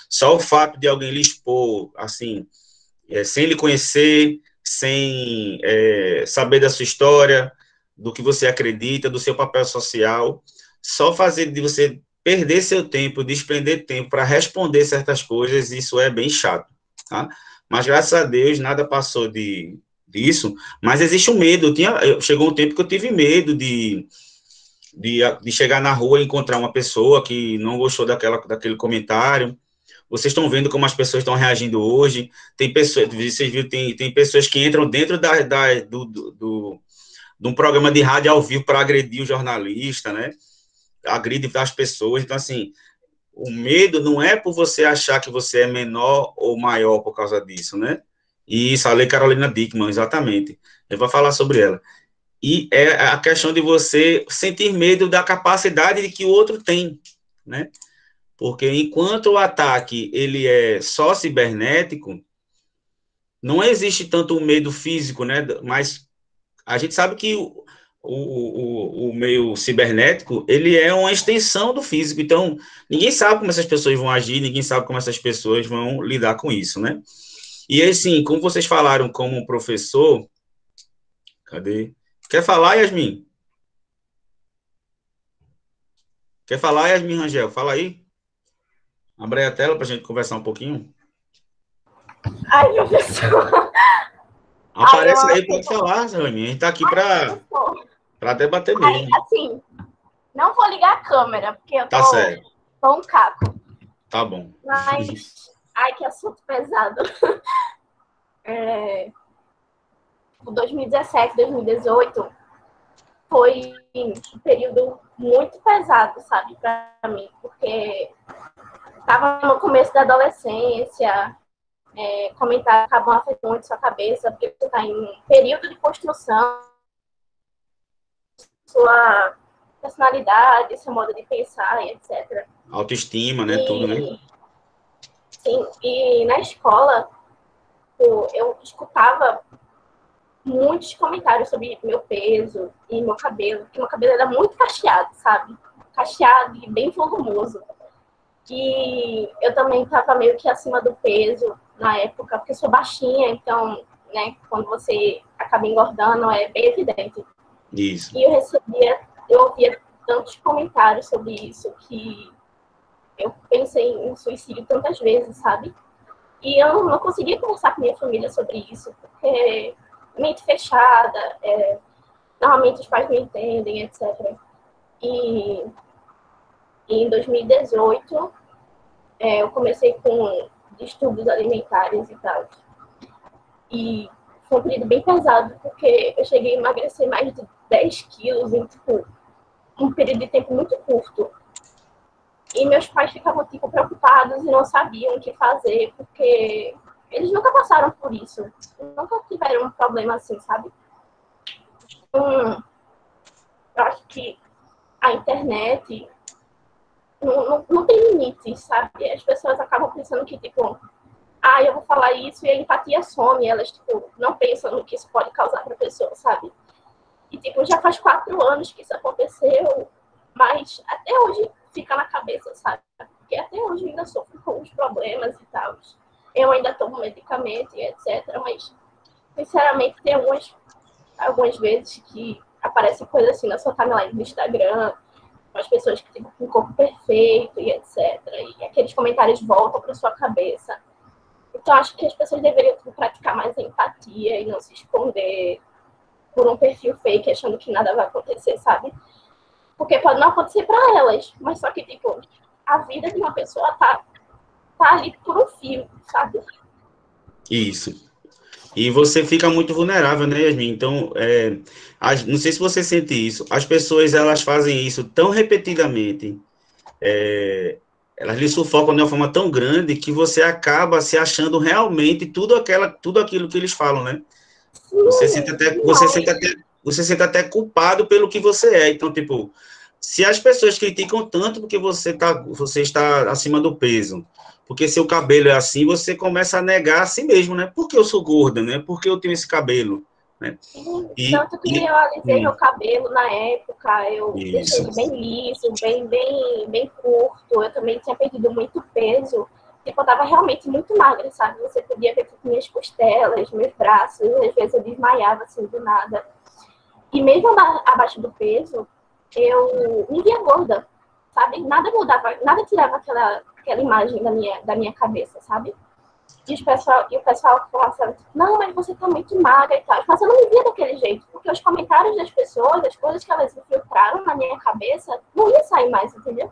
S1: só o fato de alguém lhe expor, assim, sem lhe conhecer, sem saber da sua história, do que você acredita, do seu papel social, só fazer de você perder seu tempo, desprender tempo para responder certas coisas, isso é bem chato, tá? Mas, graças a Deus, nada passou disso, mas existe um medo. Chegou um tempo que eu tive medo de chegar na rua e encontrar uma pessoa que não gostou daquele comentário. Vocês estão vendo como as pessoas estão reagindo hoje. Tem pessoas, vocês viram, tem pessoas que entram dentro de um programa de rádio ao vivo para agredir o jornalista, né? Agride as pessoas. Então, assim, o medo não é por você achar que você é menor ou maior por causa disso, né? E isso, a Lei Carolina Dickmann, exatamente. Eu vou falar sobre ela. E é a questão de você sentir medo da capacidade que o outro tem, né? Porque enquanto o ataque ele é só cibernético, não existe tanto o medo físico, né? Mas a gente sabe que o meio cibernético, ele é uma extensão do físico. Então, ninguém sabe como essas pessoas vão agir, ninguém sabe como essas pessoas vão lidar com isso, né? E assim, como vocês falaram como professor, cadê? Quer falar, Yasmin? Quer falar, Yasmin Rangel? Fala aí. Abre aí a tela para a gente conversar um pouquinho.
S7: Ai, professor.
S1: Aparece aí, pode falar, Yasmin. A gente está aqui para debater mesmo.
S7: Assim, não vou ligar a câmera, porque eu
S1: Tá certo.
S7: tô um caco.
S1: Tá bom.
S7: Mas, ai, que assunto pesado. 2017, 2018 foi um período muito pesado, sabe, para mim, porque estava no começo da adolescência, comentários acabam afetando muito sua cabeça, porque você está em um período de construção, sua personalidade, seu modo de pensar e etc.
S1: Autoestima, né, tudo, né?
S7: Sim, e na escola eu escutava muitos comentários sobre meu peso e meu cabelo, porque meu cabelo era muito cacheado, sabe? Cacheado e bem volumoso. E eu também estava meio que acima do peso na época, porque eu sou baixinha, então, né, quando você acaba engordando, é bem evidente.
S1: Isso.
S7: E eu ouvia tantos comentários sobre isso que eu pensei em suicídio tantas vezes, sabe? E eu não conseguia conversar com minha família sobre isso, porque mente fechada, normalmente os pais não entendem, etc. E em 2018, eu comecei com distúrbios alimentares e tal. E foi um período bem pesado, porque eu cheguei a emagrecer mais de 10 quilos em, tipo, um período de tempo muito curto. E meus pais ficavam, tipo, preocupados e não sabiam o que fazer, porque eles nunca passaram por isso. Nunca tiveram um problema assim, sabe? Eu acho que a internet não tem limites, sabe? As pessoas acabam pensando que, tipo, eu vou falar isso e a empatia some. Elas, tipo, não pensam no que isso pode causar pra pessoa, sabe? E, tipo, já faz 4 anos que isso aconteceu, mas até hoje fica na cabeça, sabe? Porque até hoje eu ainda sofro com os problemas e tal. Eu ainda tomo medicamento e etc. Mas, sinceramente, tem algumas vezes que aparece coisa assim na sua timeline do Instagram, com as pessoas que têm um corpo perfeito e etc. E aqueles comentários voltam para sua cabeça. Então, acho que as pessoas deveriam praticar mais a empatia e não se esconder por um perfil fake, achando que nada vai acontecer, sabe? Porque pode não acontecer para elas, mas só que, tipo, a vida de uma pessoa tá ali por um fio, sabe?
S1: Isso. E você fica muito vulnerável, né, Yasmin? Então, não sei se você sente isso, as pessoas, elas fazem isso tão repetidamente, elas lhe sufocam de uma forma tão grande que você acaba se achando realmente tudo aquilo que eles falam, né? Você sente até culpado pelo que você é. Então, tipo, se as pessoas criticam tanto porque você está acima do peso, porque seu cabelo é assim, você começa a negar a si mesmo, né? Por que eu sou gorda, né? Por que eu tenho esse cabelo? Né?
S7: Tanto que eu alisei meu cabelo na época, eu deixei ele bem liso, bem curto. Eu também tinha perdido muito peso. tipo, eu tava realmente muito magra, sabe? Você podia ver tipo, minhas costelas, meus braços, às vezes eu desmaiava, assim, do nada. E mesmo abaixo do peso, eu me via gorda, sabe? Nada mudava, nada tirava aquela imagem da minha cabeça, sabe? E o pessoal falava, não, mas você tá muito magra e tal. Mas eu não me via daquele jeito, porque os comentários das pessoas, as coisas que elas infiltraram na minha cabeça, não ia sair mais, entendeu?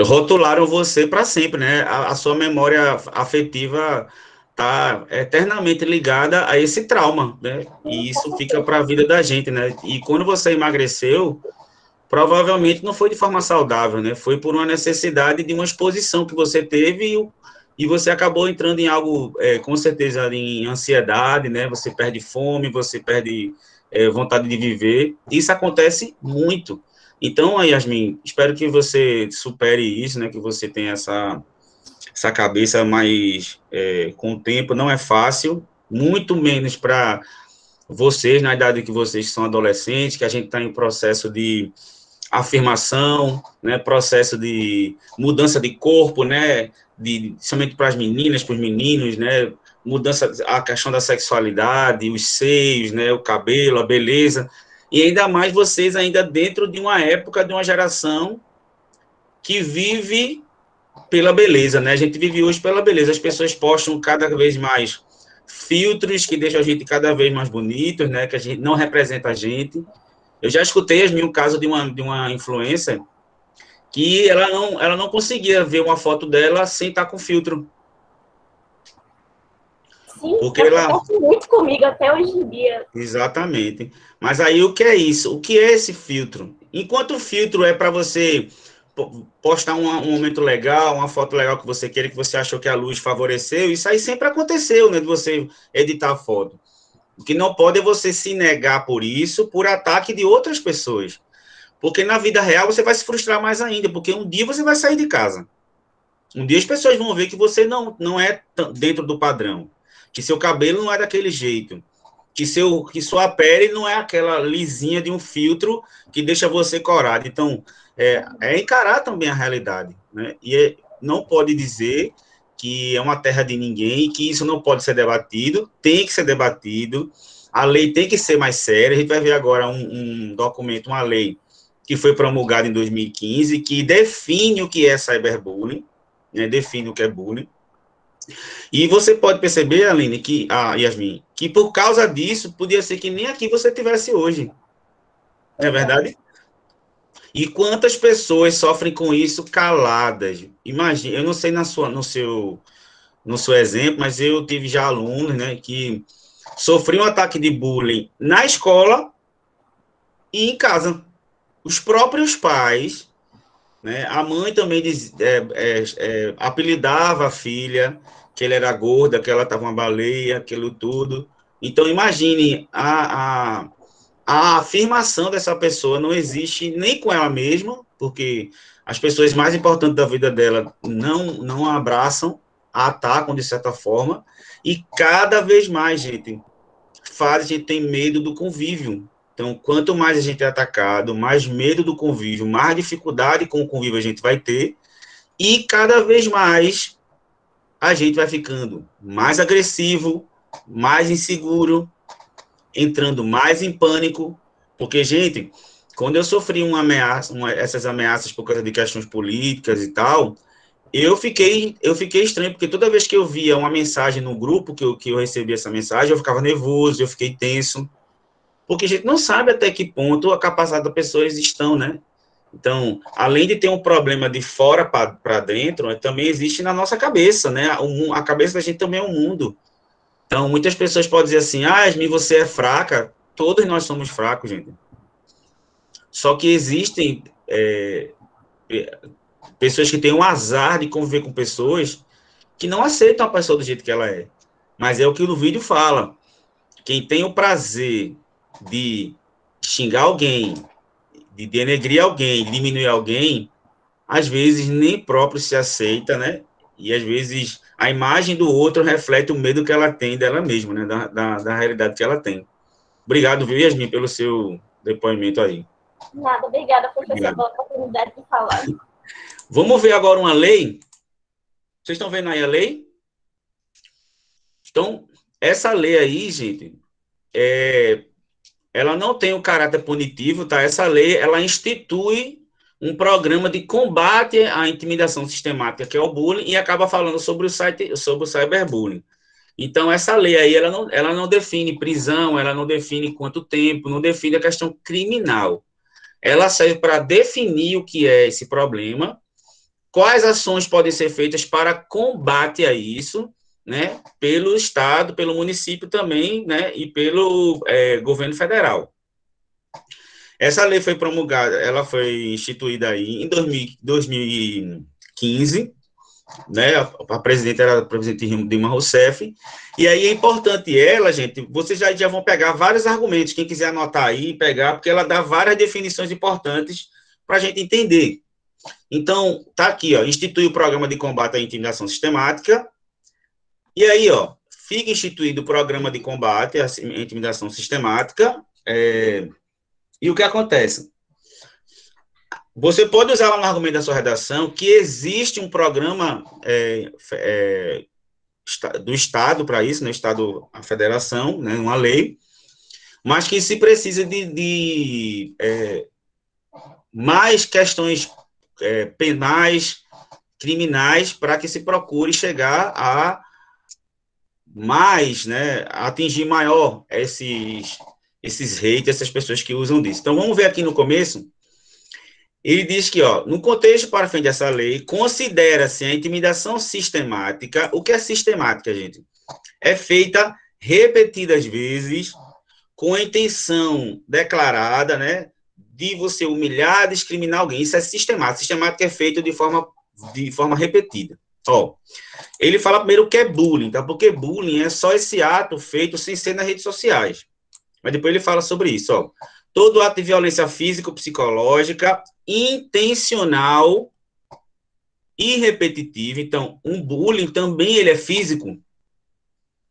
S1: Rotularam você para sempre, né? A sua memória afetiva tá eternamente ligada a esse trauma, né? E isso fica para a vida da gente, né? E quando você emagreceu, provavelmente não foi de forma saudável, né? Foi por uma necessidade de uma exposição que você teve e você acabou entrando em algo, com certeza, em ansiedade, né? Você perde fome, você perde vontade de viver. Isso acontece muito. Então, Yasmin, espero que você supere isso, né? Que você tenha essa cabeça mais com o tempo. Não é fácil, muito menos para vocês, na idade que vocês são adolescentes, que a gente está em processo de afirmação, né, processo de mudança de corpo, né, somente para as meninas, para os meninos, né, mudança, a questão da sexualidade, os seios, né, o cabelo, a beleza, e ainda mais vocês ainda dentro de uma época, de uma geração que vive pela beleza, né, a gente vive hoje pela beleza, as pessoas postam cada vez mais filtros que deixam a gente cada vez mais bonitos, né, que a gente não representa a gente. Eu já escutei, um caso de uma influencer que ela não conseguia ver uma foto dela sem estar com filtro.
S7: Sim,
S1: Porque ela...
S7: acontece muito comigo até hoje em dia.
S1: Exatamente. Mas aí o que é isso? O que é esse filtro? Enquanto o filtro é para você postar um momento legal, uma foto legal que você queira, que você achou que a luz favoreceu, isso aí sempre aconteceu, né, de você editar a foto. O que não pode é você se negar por isso, por ataque de outras pessoas. Porque na vida real você vai se frustrar mais ainda, porque um dia você vai sair de casa. Um dia as pessoas vão ver que você não é dentro do padrão, que seu cabelo não é daquele jeito, que sua pele não é aquela lisinha de um filtro que deixa você corado. Então, encarar também a realidade, né? E não pode dizer que é uma terra de ninguém, que isso não pode ser debatido, tem que ser debatido, a lei tem que ser mais séria. A gente vai ver agora um documento, uma lei que foi promulgada em 2015, que define o que é cyberbullying, né, define o que é bullying. E você pode perceber, Aline, Yasmin, que por causa disso, podia ser que nem aqui você tivesse hoje. Não é verdade? E quantas pessoas sofrem com isso caladas? Imagina, eu não sei no seu exemplo, mas eu tive já alunos, né, que sofriam um ataque de bullying na escola e em casa. Os próprios pais, né, a mãe também apelidava a filha, que ela era gorda, que ela estava uma baleia, aquilo tudo. Então, imagine, a afirmação dessa pessoa não existe nem com ela mesma, porque as pessoas mais importantes da vida dela não a abraçam, a atacam de certa forma, e cada vez mais, gente, a gente tem medo do convívio. Então, quanto mais a gente é atacado, mais medo do convívio, mais dificuldade com o convívio a gente vai ter, e cada vez mais a gente vai ficando mais agressivo, mais inseguro, entrando mais em pânico, porque, gente, quando eu sofri essas ameaças por causa de questões políticas e tal, eu fiquei estranho, porque toda vez que eu via uma mensagem no grupo, que eu recebia essa mensagem, eu ficava nervoso, eu fiquei tenso, porque a gente não sabe até que ponto a capacidade das pessoas estão, né? Então, além de ter um problema de fora para dentro, também existe na nossa cabeça, né? A cabeça da gente também é um mundo. Então, muitas pessoas podem dizer assim, Yasmin, você é fraca. Todos nós somos fracos, gente. Só que existem pessoas que têm o azar de conviver com pessoas que não aceitam a pessoa do jeito que ela é. Mas é o que o vídeo fala. Quem tem o prazer de xingar alguém, de denegrir alguém, de diminuir alguém, às vezes nem próprio se aceita, né? E às vezes a imagem do outro reflete o medo que ela tem dela mesma, né? Da realidade que ela tem. Obrigado, viu, Yasmin, pelo seu depoimento aí.
S7: Nada, obrigada, professor, pela oportunidade de falar.
S1: Vamos ver agora uma lei Vocês estão vendo aí a lei? Então, essa lei aí, gente, ela não tem o caráter punitivo, tá? Essa lei, ela institui um programa de combate à intimidação sistemática, que é o bullying, e acaba falando sobre o cyberbullying. Então, essa lei aí, ela não define prisão, ela não define quanto tempo, não define a questão criminal. Ela serve para definir o que é esse problema, quais ações podem ser feitas para combate a isso, né, pelo Estado, pelo município também, né, e pelo governo federal. Essa lei foi promulgada, ela foi instituída aí em 2015, né, a presidente era a presidente Dilma Rousseff, e aí é importante ela, gente, vocês já vão pegar vários argumentos, quem quiser anotar aí, pegar, porque ela dá várias definições importantes para a gente entender. Então, tá aqui, ó, institui o programa de combate à intimidação sistemática, e aí, ó, fica instituído o programa de combate à intimidação sistemática, e o que acontece? Você pode usar lá no argumento da sua redação que existe um programa do Estado para isso, né, Estado, a federação, né, uma lei, mas que se precisa de mais questões penais, criminais, para que se procure chegar a mais, né, a atingir maior esses haters, essas pessoas que usam disso. Então, vamos ver aqui no começo. Ele diz que, ó, no contexto para frente dessa lei, considera-se a intimidação sistemática. O que é sistemática, gente? É feita repetidas vezes com a intenção declarada, né, de você humilhar, discriminar alguém. Isso é sistemático. Sistemático é feito de forma repetida. Ó, ele fala primeiro o que é bullying, tá? Porque bullying é só esse ato feito sem ser nas redes sociais. Mas depois ele fala sobre isso, ó. Todo ato de violência física ou psicológica, intencional e repetitivo. Então, um bullying também ele é físico,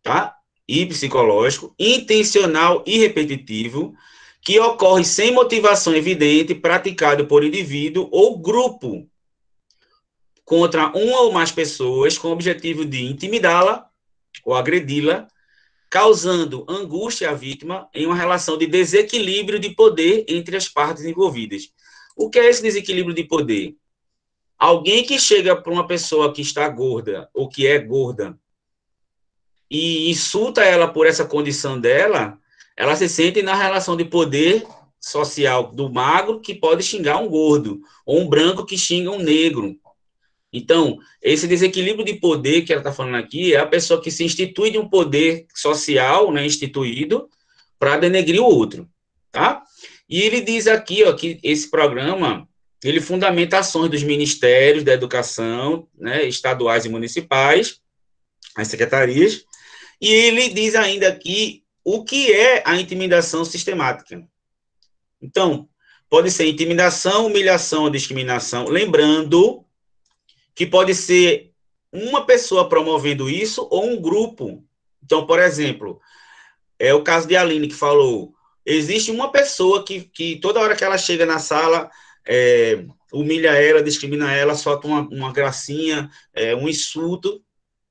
S1: tá? E psicológico, intencional e repetitivo, que ocorre sem motivação evidente, praticado por indivíduo ou grupo contra uma ou mais pessoas com o objetivo de intimidá-la ou agredi-la, causando angústia à vítima em uma relação de desequilíbrio de poder entre as partes envolvidas. O que é esse desequilíbrio de poder? Alguém que chega para uma pessoa que está gorda ou que é gorda e insulta ela por essa condição dela, ela se sente na relação de poder social do magro que pode xingar um gordo, ou um branco que xinga um negro. Então, esse desequilíbrio de poder que ela está falando aqui é a pessoa que se institui de um poder social, né, instituído, para denegrir o outro, tá? E ele diz aqui, ó, que esse programa, ele fundamenta ações dos ministérios da educação, né, estaduais e municipais, as secretarias, e ele diz ainda aqui o que é a intimidação sistemática. Então, pode ser intimidação, humilhação ou discriminação, lembrando que pode ser uma pessoa promovendo isso ou um grupo. Então, por exemplo, é o caso de Aline que falou, existe uma pessoa que toda hora que ela chega na sala, humilha ela, discrimina ela, solta uma gracinha, um insulto,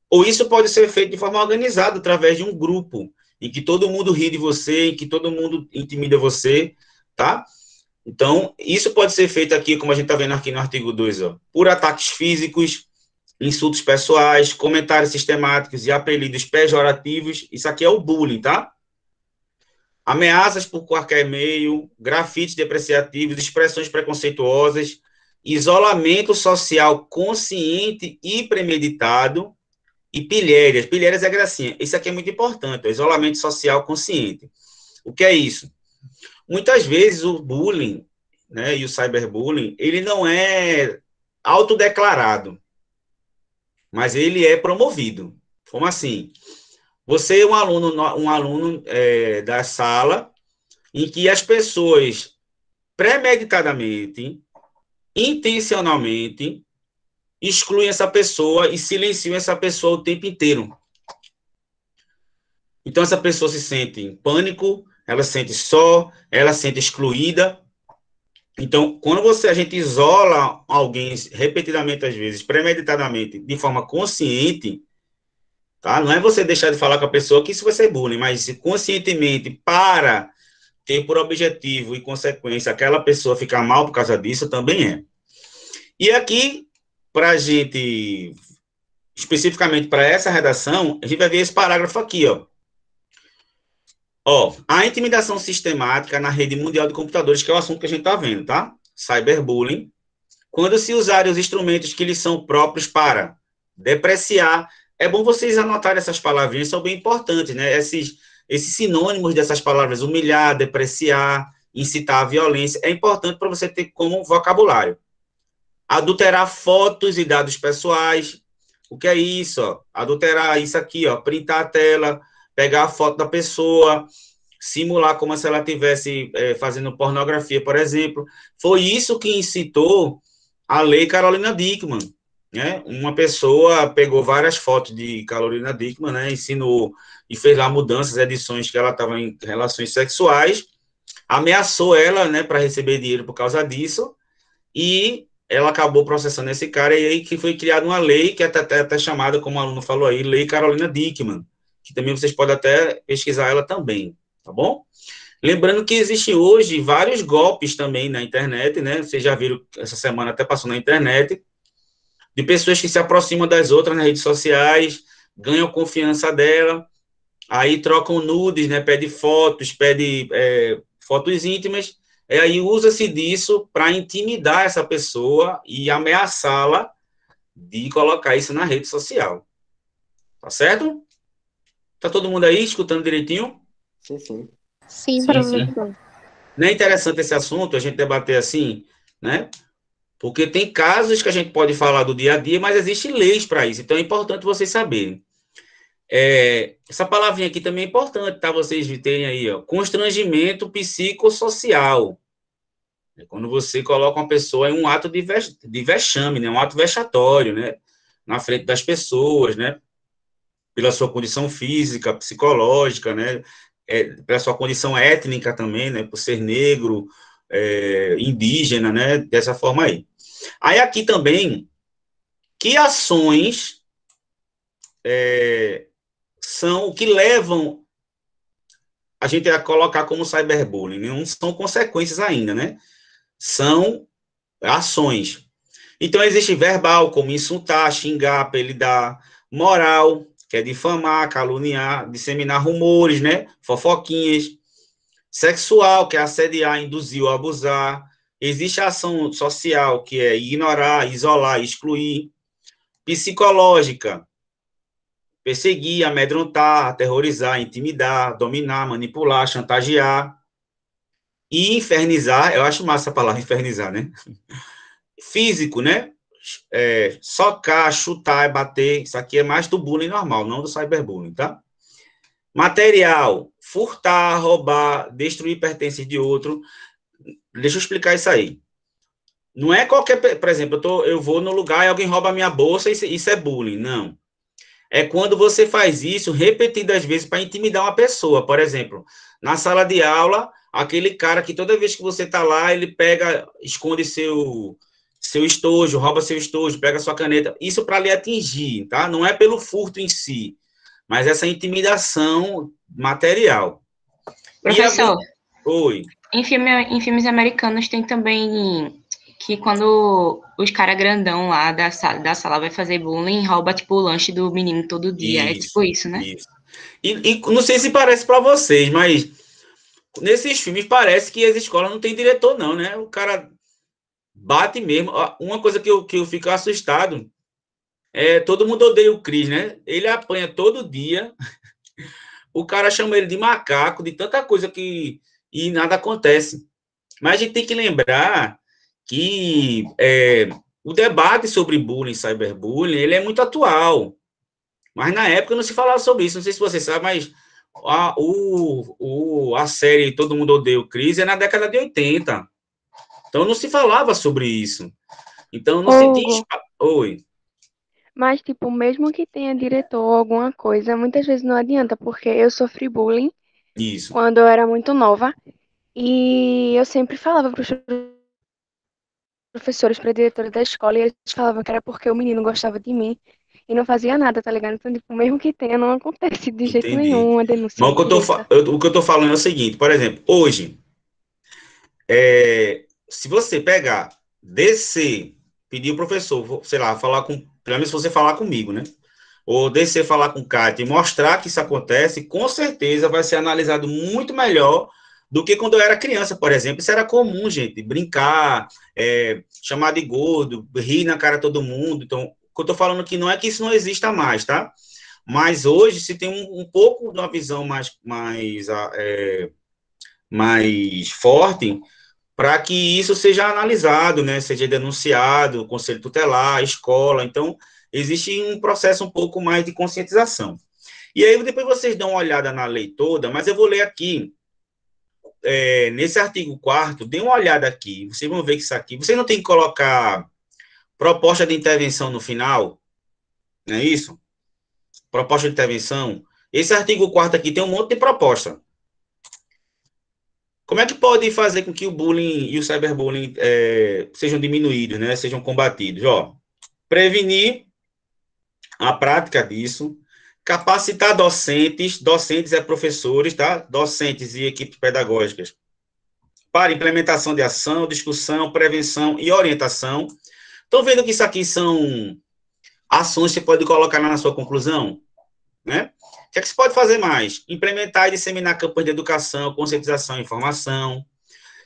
S1: ou isso pode ser feito de forma organizada, através de um grupo, em que todo mundo ri de você, em que todo mundo intimida você, tá? Então, isso pode ser feito aqui, como a gente está vendo aqui no artigo 2, ó, por ataques físicos, insultos pessoais, comentários sistemáticos e apelidos pejorativos. Isso aqui é o bullying, tá? Ameaças por qualquer meio, grafites depreciativos, expressões preconceituosas, isolamento social consciente e premeditado e pilhérias. Pilhérias é gracinha. Isso aqui é muito importante, ó, isolamento social consciente. O que é isso? Muitas vezes o bullying, né, e o cyberbullying, ele não é autodeclarado, mas ele é promovido. Como assim? Você é um aluno da sala em que as pessoas premeditadamente, intencionalmente, excluem essa pessoa e silenciam essa pessoa o tempo inteiro. Então, essa pessoa se sente em pânico, ela se sente só, ela se sente excluída, Então, quando a gente isola alguém repetidamente, às vezes, premeditadamente, de forma consciente, tá? Não é você deixar de falar com a pessoa que isso vai ser bullying, mas conscientemente, para ter por objetivo e consequência aquela pessoa ficar mal por causa disso, também é. E aqui, para a gente, especificamente para essa redação, a gente vai ver esse parágrafo aqui, ó. Ó, a intimidação sistemática na rede mundial de computadores, que é o assunto que a gente está vendo, tá? Cyberbullying, quando se usarem os instrumentos que lhes são próprios para depreciar. É bom vocês anotarem essas palavrinhas, são bem importantes, né? Esses sinônimos dessas palavras, humilhar, depreciar, incitar a violência, é importante para você ter como vocabulário. Adulterar fotos e dados pessoais. O que é isso? Ó? Adulterar isso aqui, ó, printar a tela, pegar a foto da pessoa, simular como se ela estivesse fazendo pornografia, por exemplo. Foi isso que incitou a Lei Carolina Dickmann, né? Uma pessoa pegou várias fotos de Carolina Dickmann, né? Ensinou e fez lá mudanças, edições que ela estava em relações sexuais, ameaçou ela, né, para receber dinheiro por causa disso, e ela acabou processando esse cara, e aí que foi criada uma lei, que é até chamada, como o aluno falou aí, Lei Carolina Dickmann, que também vocês podem até pesquisar ela também, tá bom? Lembrando que existem hoje vários golpes também na internet, né? Vocês já viram, essa semana até passou na internet, de pessoas que se aproximam das outras nas redes sociais, ganham confiança dela, aí trocam nudes, né? Pede fotos, pede fotos íntimas, e aí usa-se disso para intimidar essa pessoa e ameaçá-la de colocar isso na rede social. Tá certo? Tá todo mundo aí escutando direitinho?
S6: Sim, sim.
S2: Sim,
S1: Sim,
S2: professor.
S1: Não é interessante esse assunto, a gente debater assim, né? Porque tem casos que a gente pode falar do dia a dia, mas existem leis para isso, então é importante vocês saberem. Essa palavrinha aqui também é importante, tá? Vocês terem aí, ó, constrangimento psicossocial. É quando você coloca uma pessoa em um ato de vexame, né? Um ato vexatório, né? Na frente das pessoas, né? Pela sua condição física, psicológica, né? Pela sua condição étnica também, né? Por ser negro, indígena, né? Dessa forma aí. Aí aqui também, que ações são o que levam a gente a colocar como cyberbullying? Não são consequências ainda, né? São ações. Então, existe verbal, como insultar, xingar, apelidar, moral, que é difamar, caluniar, disseminar rumores, né? Fofoquinhas. Sexual, que é assediar, induzir ou abusar. Existe a ação social, que é ignorar, isolar, excluir. Psicológica, perseguir, amedrontar, aterrorizar, intimidar, dominar, manipular, chantagear. E infernizar, eu acho massa a palavra infernizar, né? Físico, né? Socar, chutar, bater, isso aqui é mais do bullying normal, não do cyberbullying, tá? Material, furtar, roubar, destruir pertences de outro. Deixa eu explicar isso aí. Não é qualquer, por exemplo, eu vou no lugar e alguém rouba a minha bolsa, isso é bullying, não. É quando você faz isso repetidas vezes para intimidar uma pessoa. Por exemplo, na sala de aula, aquele cara que toda vez que você está lá, ele pega, esconde seu estojo, rouba seu estojo, pega sua caneta. Isso para lhe atingir, tá? Não é pelo furto em si, mas essa intimidação material.
S8: Professor,
S1: Oi.
S8: em filmes americanos tem também que quando os caras grandão lá da sala vai fazer bullying, rouba, tipo, o lanche do menino todo dia. É tipo isso, né?
S1: Isso. E não sei se parece para vocês, mas nesses filmes parece que as escolas não têm diretor, não, né? O cara bate mesmo. Uma coisa que eu fico assustado todo mundo odeia o Chris, né? Ele apanha todo dia. O cara chama ele de macaco, de tanta coisa e nada acontece. Mas a gente tem que lembrar que o debate sobre bullying, cyberbullying, ele é muito atual. Mas na época não se falava sobre isso. Não sei se você sabe, mas a série Todo Mundo Odeia o Chris é na década de 80. Então não se falava sobre isso. Então não se tinha... Oi.
S9: Mas, tipo, mesmo que tenha diretor ou alguma coisa, muitas vezes não adianta, porque eu sofri bullying
S1: Isso.
S9: quando eu era muito nova. E eu sempre falava para os professores para a diretora da escola e eles falavam que era porque o menino gostava de mim e não fazia nada, tá ligado? Então, tipo, mesmo que tenha, não acontece de jeito
S1: Entendi.
S9: nenhum uma denúncia
S1: Mas
S9: direta.
S1: o que eu tô falando é o seguinte, por exemplo, hoje, se você pegar, descer, pedir o professor, sei lá, falar com, pelo menos se você falar comigo, né? Ou descer, falar com o Cátia e mostrar que isso acontece, com certeza vai ser analisado muito melhor do que quando eu era criança, por exemplo. Isso era comum, gente, brincar, chamar de gordo, rir na cara de todo mundo. Então, o que eu tô falando aqui não é que isso não exista mais, tá? Mas hoje se tem um pouco de uma visão mais forte para que isso seja analisado, né, seja denunciado, conselho tutelar, escola. Então, existe um processo um pouco mais de conscientização. E aí, depois vocês dão uma olhada na lei toda, mas eu vou ler aqui, nesse artigo 4º, dê uma olhada aqui, vocês vão ver que isso aqui, você não tem que colocar proposta de intervenção no final, não é isso? Proposta de intervenção. Esse artigo 4º aqui tem um monte de proposta. Como é que pode fazer com que o bullying e o cyberbullying sejam diminuídos, né? Sejam combatidos? Ó, prevenir a prática disso, capacitar docentes é professores, tá? Docentes e equipes pedagógicas para implementação de ação, discussão, prevenção e orientação. Estão vendo que isso aqui são ações que você pode colocar lá na sua conclusão, né? O que é que se pode fazer mais? Implementar e disseminar campanhas de educação, conscientização e informação,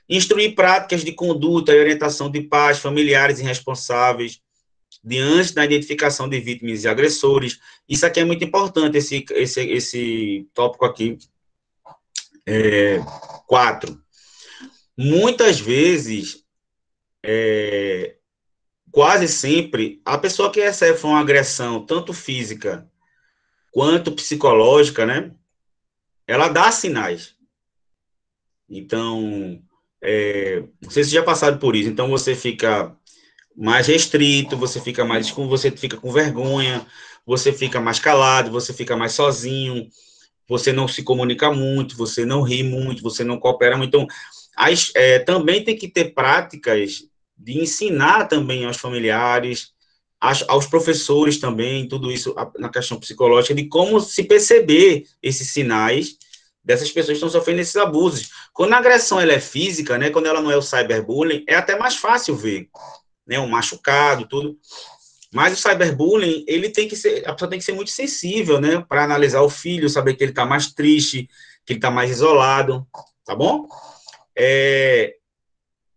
S1: instruir práticas de conduta e orientação de pais, familiares e responsáveis, diante da identificação de vítimas e agressores. Isso aqui é muito importante, esse tópico aqui. 4. Muitas vezes, quase sempre, a pessoa que recebe uma agressão, tanto física quanto psicológica, né, ela dá sinais. Então, não sei se já passaram por isso, então você fica mais restrito, você fica com vergonha, você fica mais calado, você fica mais sozinho, você não se comunica muito, você não ri muito, você não coopera muito. Então, também tem que ter práticas de ensinar também aos familiares, aos professores também, tudo isso na questão psicológica, de como se perceber esses sinais dessas pessoas que estão sofrendo esses abusos. Quando a agressão ela é física, né, quando ela não é o cyberbullying, é até mais fácil ver, né, um machucado, tudo. Mas o cyberbullying, a pessoa tem que ser muito sensível, né, para analisar o filho, saber que ele está mais triste, que ele está mais isolado, tá bom?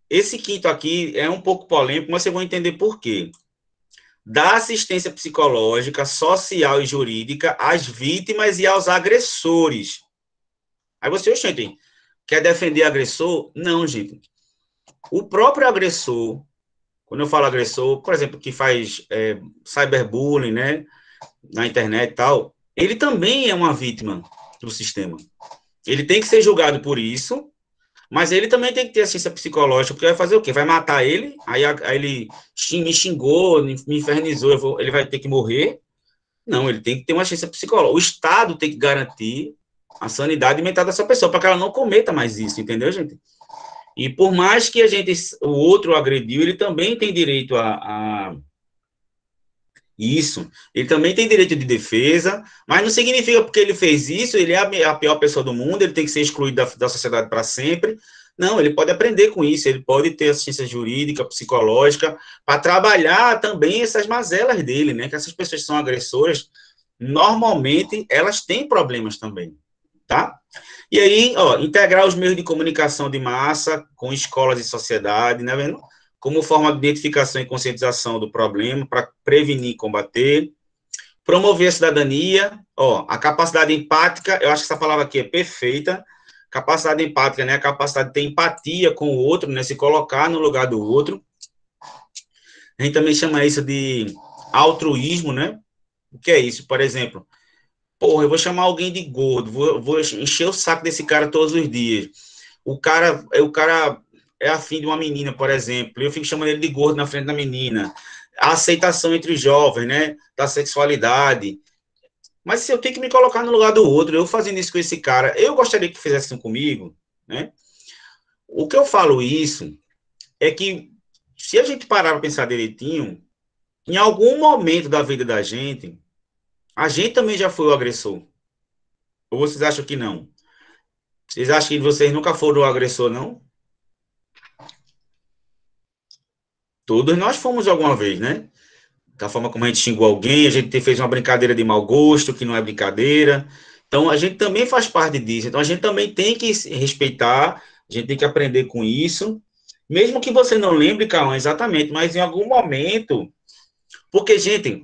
S1: Esse quinto aqui é um pouco polêmico, mas vocês vão entender por quê. Dar assistência psicológica, social e jurídica às vítimas e aos agressores. Aí você, gente, quer defender agressor? Não, gente. O próprio agressor, quando eu falo agressor, por exemplo, que faz cyberbullying, né, na internet e tal, ele também é uma vítima do sistema. Ele tem que ser julgado por isso, mas ele também tem que ter assistência psicológica, porque vai fazer o quê? Vai matar ele, aí ele me xingou, me infernizou, ele vai ter que morrer? Não, ele tem que ter uma assistência psicológica. O Estado tem que garantir a sanidade mental dessa pessoa, para que ela não cometa mais isso, entendeu, gente? E por mais que o outro agrediu, ele também tem direito a isso. Ele também tem direito de defesa, mas não significa porque ele fez isso, ele é a pior pessoa do mundo, ele tem que ser excluído da sociedade para sempre. Não, ele pode aprender com isso, ele pode ter assistência jurídica, psicológica, para trabalhar também essas mazelas dele, né? Que essas pessoas que são agressoras, normalmente, elas têm problemas também, tá? E aí, ó, integrar os meios de comunicação de massa com escolas e sociedade, né, vendo? Como forma de identificação e conscientização do problema, para prevenir e combater. Promover a cidadania, ó, a capacidade empática, eu acho que essa palavra aqui é perfeita. Capacidade empática, né, a capacidade de ter empatia com o outro, né, se colocar no lugar do outro. A gente também chama isso de altruísmo, né? O que é isso? Por exemplo, porra, eu vou chamar alguém de gordo, vou encher o saco desse cara todos os dias. O cara é afim de uma menina, por exemplo, eu fico chamando ele de gordo na frente da menina. A aceitação entre os jovens, né, da sexualidade. Mas se eu tenho que me colocar no lugar do outro, eu fazendo isso com esse cara, eu gostaria que fizessem comigo, né? O que eu falo isso é que se a gente parar para pensar direitinho, em algum momento da vida da gente, a gente também já foi o agressor. Ou vocês acham que não? Vocês acham que vocês nunca foram o agressor, não? Todos nós fomos alguma vez, né? Da forma como a gente xingou alguém, a gente fez uma brincadeira de mau gosto, que não é brincadeira. Então, a gente também faz parte disso. Então, a gente também tem que se respeitar, a gente tem que aprender com isso. Mesmo que você não lembre, Cauã, exatamente, mas em algum momento... Porque, gente,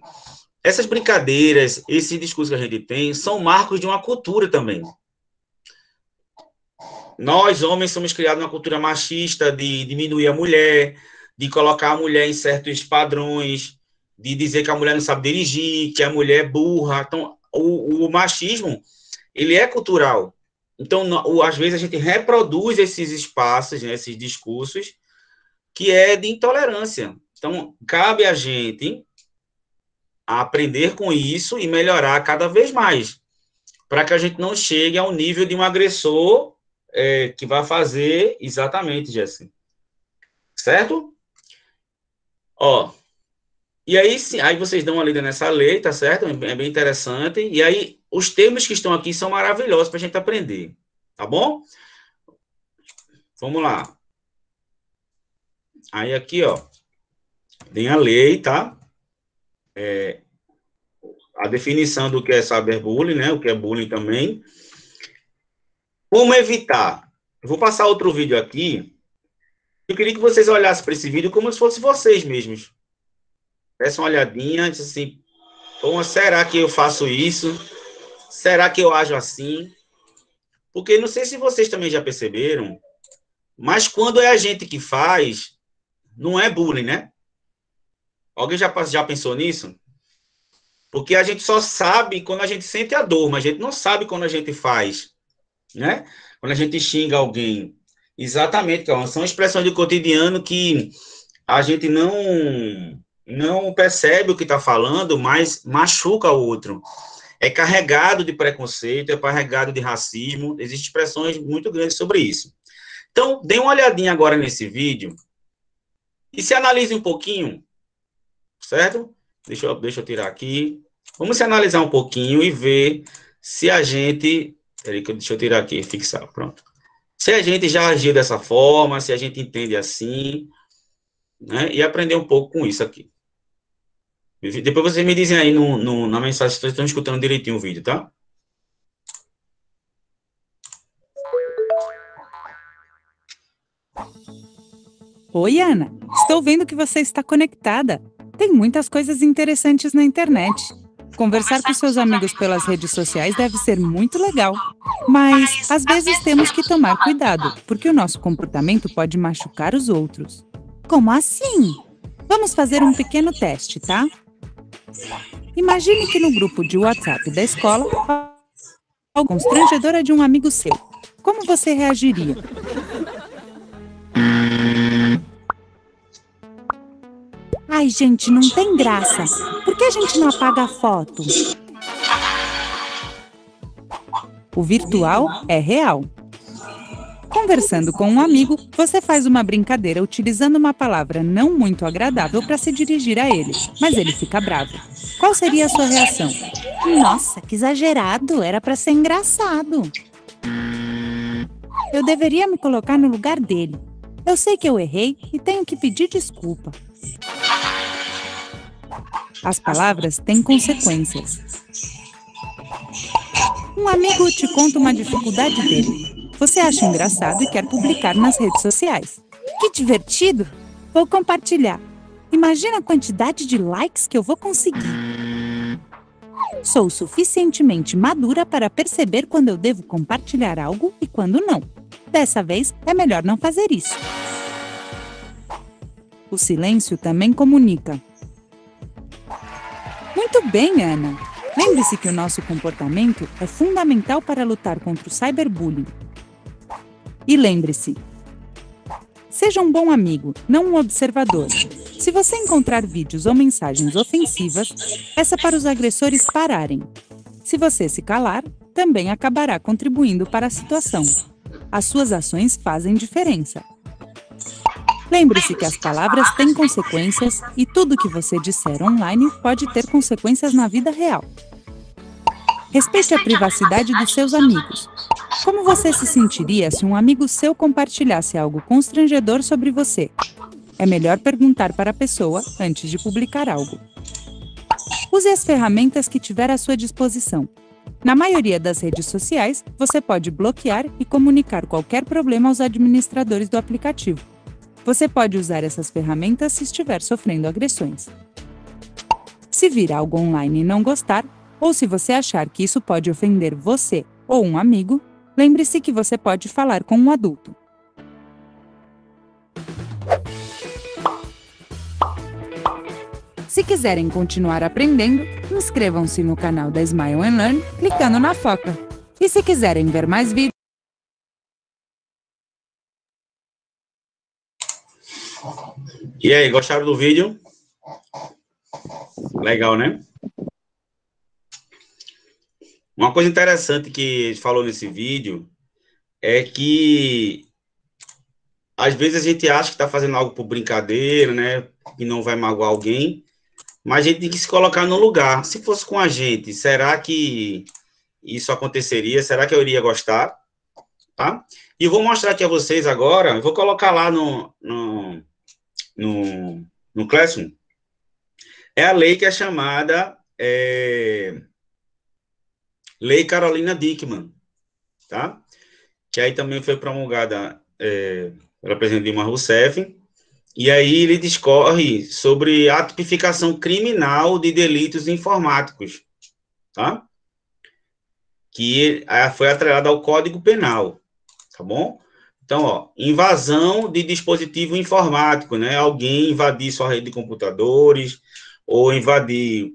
S1: essas brincadeiras, esse discurso que a gente tem, são marcos de uma cultura também. Nós, homens, somos criados numa cultura machista de diminuir a mulher, de colocar a mulher em certos padrões, de dizer que a mulher não sabe dirigir, que a mulher é burra. Então, o machismo, ele é cultural. Então, às vezes, a gente reproduz esses espaços, né, esses discursos, que é de intolerância. Então, cabe a gente aprender com isso e melhorar cada vez mais, para que a gente não chegue ao nível de um agressor que vai fazer exatamente, Jéssica. Certo? Ó, e aí, aí vocês dão uma lida nessa lei, tá certo? É bem interessante. E aí, os termos que estão aqui são maravilhosos para a gente aprender, tá bom? Vamos lá. Aí aqui, ó, tem a lei, tá? A definição do que é cyberbullying, né? O que é bullying também. Como evitar? Eu vou passar outro vídeo aqui. Eu queria que vocês olhassem para esse vídeo como se fosse vocês mesmos. Desse uma olhadinha, assim, será que eu faço isso? Será que eu ajo assim? Porque não sei se vocês também já perceberam, mas quando é a gente que faz, não é bullying, né? Alguém já pensou nisso? Porque a gente só sabe quando a gente sente a dor, mas a gente não sabe quando a gente faz, né? Quando a gente xinga alguém. Exatamente, Cauã. São expressões do cotidiano que a gente não percebe o que está falando, mas machuca o outro. É carregado de preconceito, é carregado de racismo. Existem expressões muito grandes sobre isso. Então, dê uma olhadinha agora nesse vídeo e se analise um pouquinho, certo? Deixa eu tirar aqui. Vamos se analisar um pouquinho e ver se a gente... Deixa eu tirar aqui, fixar, pronto. Se a gente já agiu dessa forma, se a gente entende assim, né? E aprender um pouco com isso aqui. Depois vocês me dizem aí na mensagem se vocês estão escutando direitinho o vídeo, tá?
S10: Oi, Ana. Estou vendo que você está conectada. Tem muitas coisas interessantes na internet. Conversar com seus amigos pelas redes sociais deve ser muito legal. Mas, às vezes, temos que tomar cuidado, porque o nosso comportamento pode machucar os outros. Como assim? Vamos fazer um pequeno teste, tá? Imagine que no grupo de WhatsApp da escola, algo constrangedora de um amigo seu. Como você reagiria? Ai, gente, não tem graça. Por que a gente não apaga a foto? O virtual é real. Conversando com um amigo, você faz uma brincadeira utilizando uma palavra não muito agradável para se dirigir a ele, mas ele fica bravo. Qual seria a sua reação? Nossa, que exagerado, era para ser engraçado. Eu deveria me colocar no lugar dele. Eu sei que eu errei e tenho que pedir desculpa. As palavras têm consequências. Um amigo te conta uma dificuldade dele. Você acha engraçado e quer publicar nas redes sociais. Que divertido! Vou compartilhar. Imagina a quantidade de likes que eu vou conseguir. Sou suficientemente madura para perceber quando eu devo compartilhar algo e quando não. Dessa vez, é melhor não fazer isso. O silêncio também comunica. Muito bem, Ana. Lembre-se que o nosso comportamento é fundamental para lutar contra o cyberbullying. E lembre-se, seja um bom amigo, não um observador. Se você encontrar vídeos ou mensagens ofensivas, peça para os agressores pararem. Se você se calar, também acabará contribuindo para a situação. As suas ações fazem diferença. Lembre-se que as palavras têm consequências e tudo que você disser online pode ter consequências na vida real. Respeite a privacidade dos seus amigos. Como você se sentiria se um amigo seu compartilhasse algo constrangedor sobre você? É melhor perguntar para a pessoa antes de publicar algo. Use as ferramentas que tiver à sua disposição. Na maioria das redes sociais, você pode bloquear e comunicar qualquer problema aos administradores do aplicativo. Você pode usar essas ferramentas se estiver sofrendo agressões. Se vir algo online e não gostar, ou se você achar que isso pode ofender você ou um amigo, lembre-se que você pode falar com um adulto. Se quiserem continuar aprendendo, inscrevam-se no canal da Smile and Learn clicando na foca. E se quiserem ver mais vídeos,
S1: E aí, gostaram do vídeo? Legal, né? Uma coisa interessante que ele falou nesse vídeo é que às vezes a gente acha que está fazendo algo por brincadeira, né? Que não vai magoar alguém, mas a gente tem que se colocar no lugar. Se fosse com a gente, será que isso aconteceria? Será que eu iria gostar? Tá? E eu vou mostrar aqui a vocês agora, eu vou colocar lá no Classroom, é a lei que é chamada Lei Carolina Dickmann, tá? Que aí também foi promulgada pela presidente Dilma Rousseff, e aí ele discorre sobre a tipificação criminal de delitos informáticos, tá? Que foi atrelada ao Código Penal, tá bom? Então, ó, invasão de dispositivo informático, né? Alguém invadir sua rede de computadores, ou invadir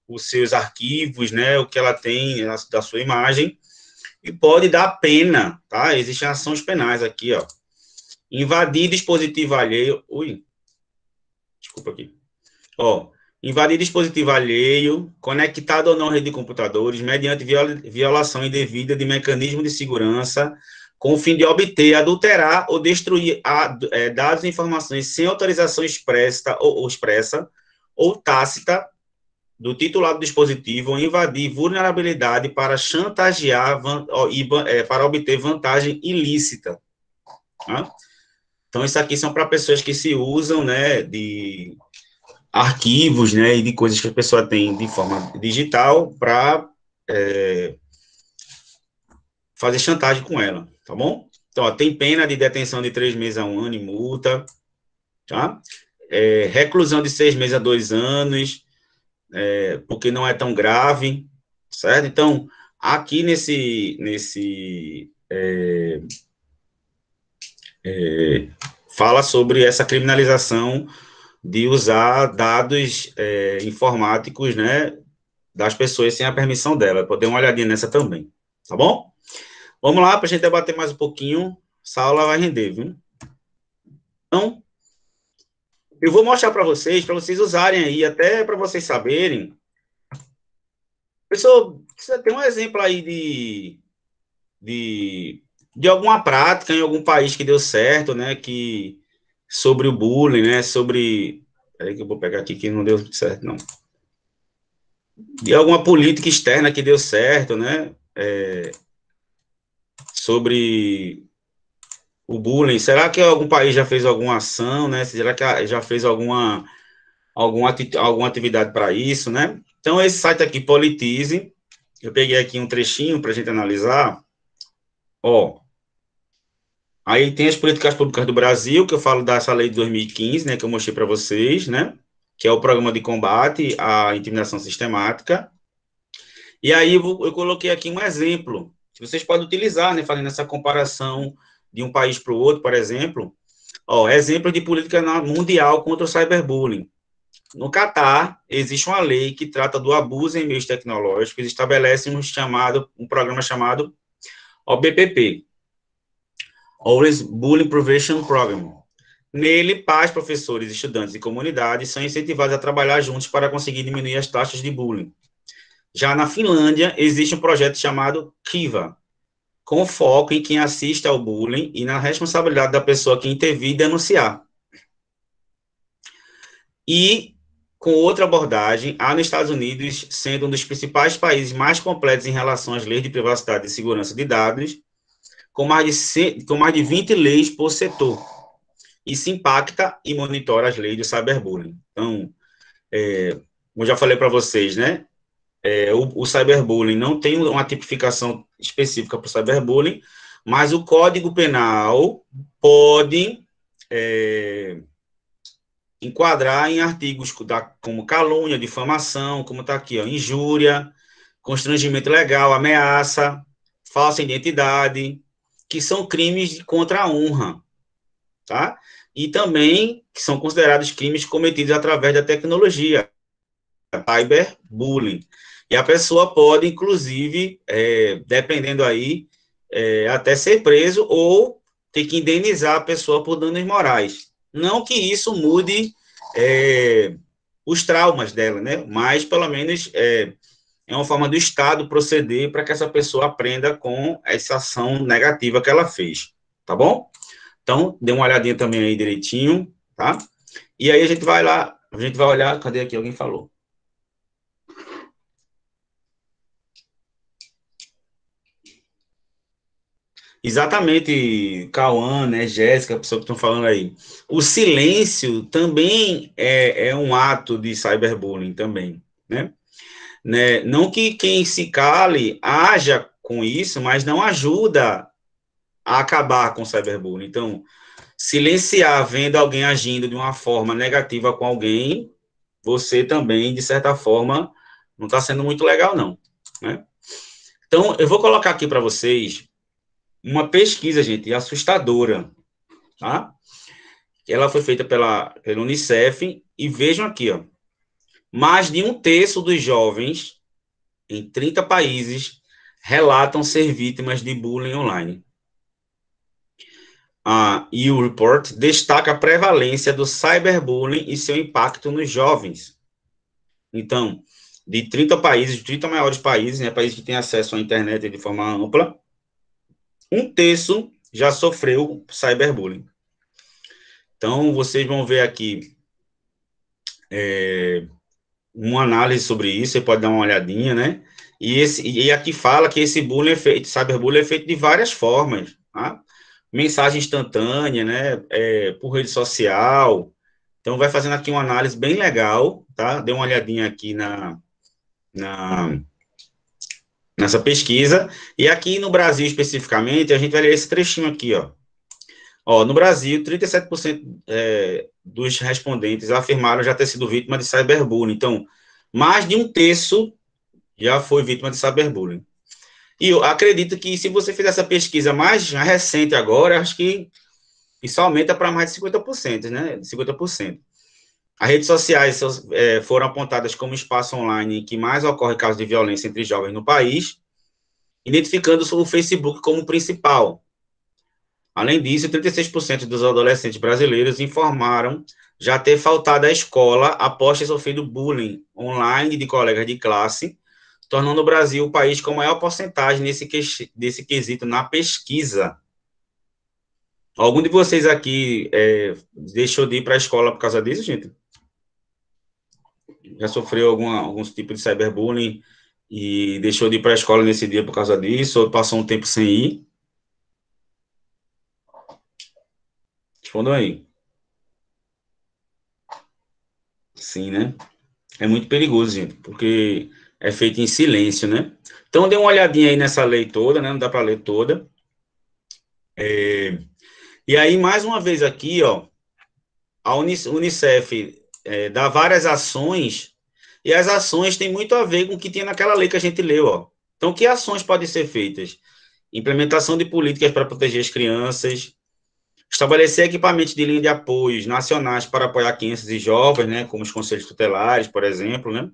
S1: os seus arquivos, né? O que ela tem da sua imagem, e pode dar pena, tá? Existem ações penais aqui, ó. Invadir dispositivo alheio... Desculpa aqui. Ó, invadir dispositivo alheio, conectado ou não à rede de computadores, mediante violação indevida de mecanismo de segurança, com o fim de obter, adulterar ou destruir dados e informações sem autorização expressa ou tácita do titular do dispositivo, ou invadir vulnerabilidade para chantagear para obter vantagem ilícita. Tá? Então, isso aqui são para pessoas que se usam, né, de arquivos, né, e de coisas que a pessoa tem de forma digital para fazer chantagem com ela, tá bom? Então, ó, tem pena de detenção de 3 meses a 1 ano e multa, tá? Reclusão de 6 meses a 2 anos, porque não é tão grave, certo? Então, aqui fala sobre essa criminalização de usar dados informáticos, né, das pessoas sem a permissão dela. Pode dar uma olhadinha nessa também, tá bom? Vamos lá, para a gente debater mais um pouquinho. Essa aula vai render, viu? Então, eu vou mostrar para vocês usarem aí, até para vocês saberem. Pessoal, você tem um exemplo aí de alguma prática em algum país que deu certo, né? Sobre o bullying, né? Peraí que eu vou pegar aqui que não deu certo, não. De alguma política externa que deu certo, né? Sobre o bullying. Será que algum país já fez alguma ação, né? Será que já fez alguma atividade para isso, né? Então, esse site aqui, Politize, eu peguei aqui um trechinho para a gente analisar. Ó, aí tem as políticas públicas do Brasil, que eu falo dessa lei de 2015, né? Que eu mostrei para vocês, né? Que é o Programa de Combate à Intimidação Sistemática. E aí eu coloquei aqui um exemplo que vocês podem utilizar, né, fazendo essa comparação de um país para o outro, por exemplo. Ó, exemplo de política mundial contra o cyberbullying. No Catar, existe uma lei que trata do abuso em meios tecnológicos e estabelece um programa chamado OBPP, Always Bullying Prevention Program. Nele, pais, professores, estudantes e comunidades são incentivados a trabalhar juntos para conseguir diminuir as taxas de bullying. Já na Finlândia, existe um projeto chamado Kiva, com foco em quem assiste ao bullying e na responsabilidade da pessoa que intervir e denunciar. E, com outra abordagem, há nos Estados Unidos, sendo um dos principais países mais completos em relação às leis de privacidade e segurança de dados, com mais de 20 leis por setor. Isso impacta e monitora as leis do cyberbullying. Então, como já falei para vocês, né? O cyberbullying não tem uma tipificação específica para o cyberbullying, mas o Código Penal pode enquadrar em artigos como calúnia, difamação, como está aqui, ó, injúria, constrangimento legal, ameaça, falsa identidade, que são crimes contra a honra, tá? E também que são considerados crimes cometidos através da tecnologia, cyberbullying. E a pessoa pode, inclusive, dependendo aí, até ser preso ou ter que indenizar a pessoa por danos morais. Não que isso mude os traumas dela, né? Mas, pelo menos, é uma forma do Estado proceder para que essa pessoa aprenda com essa ação negativa que ela fez, tá bom? Então, dê uma olhadinha também aí direitinho, tá? E aí a gente vai lá, a gente vai olhar, cadê aqui? Alguém falou. Exatamente, Cauã, né, Jéssica, a pessoa que estão falando aí. O silêncio também é um ato de cyberbullying também, né? Não que quem se cale haja com isso, mas não ajuda a acabar com o cyberbullying. Então, silenciar vendo alguém agindo de uma forma negativa com alguém, você também, de certa forma, não está sendo muito legal, não, né? Então, eu vou colocar aqui para vocês uma pesquisa, gente, assustadora, tá? Ela foi feita pela Unicef, e vejam aqui, ó, mais de 1/3 dos jovens em 30 países relatam ser vítimas de bullying online. E o report destaca a prevalência do cyberbullying e seu impacto nos jovens. Então, de 30 países, 30 maiores países, né, países que têm acesso à internet de forma ampla, 1/3 já sofreu cyberbullying. Então, vocês vão ver aqui uma análise sobre isso, você pode dar uma olhadinha, né? E aqui fala que esse bullying cyberbullying é feito de várias formas, tá? Mensagem instantânea, né? Por rede social. Então, vai fazendo aqui uma análise bem legal, tá? Dê uma olhadinha aqui nessa pesquisa. E aqui no Brasil, especificamente, a gente vai ler esse trechinho aqui, ó. No Brasil, 37% dos respondentes afirmaram já ter sido vítima de cyberbullying. Então, mais de 1/3 já foi vítima de cyberbullying. E eu acredito que se você fizer essa pesquisa mais recente agora, acho que isso aumenta para mais de 50%, né? 50%. As redes sociais foram apontadas como espaço online em que mais ocorre casos de violência entre jovens no país, identificando o Facebook como principal. Além disso, 36% dos adolescentes brasileiros informaram já ter faltado à escola após ter sofrido bullying online de colegas de classe, tornando o Brasil o país com maior porcentagem desse quesito na pesquisa. Algum de vocês aqui deixou de ir para a escola por causa disso, gente? Já sofreu algum tipo de cyberbullying e deixou de ir para a escola nesse dia por causa disso, ou passou um tempo sem ir? Respondam aí. Sim, né? É muito perigoso, gente, porque é feito em silêncio, né? Então, dê uma olhadinha aí nessa lei toda, né? Não dá para ler toda. E aí, mais uma vez aqui, ó, a Unicef dá várias ações, e as ações têm muito a ver com o que tinha naquela lei que a gente leu, ó. Então, que ações podem ser feitas? Implementação de políticas para proteger as crianças, estabelecer equipamentos de linha de apoios nacionais para apoiar crianças e jovens, né, como os conselhos tutelares, por exemplo, né?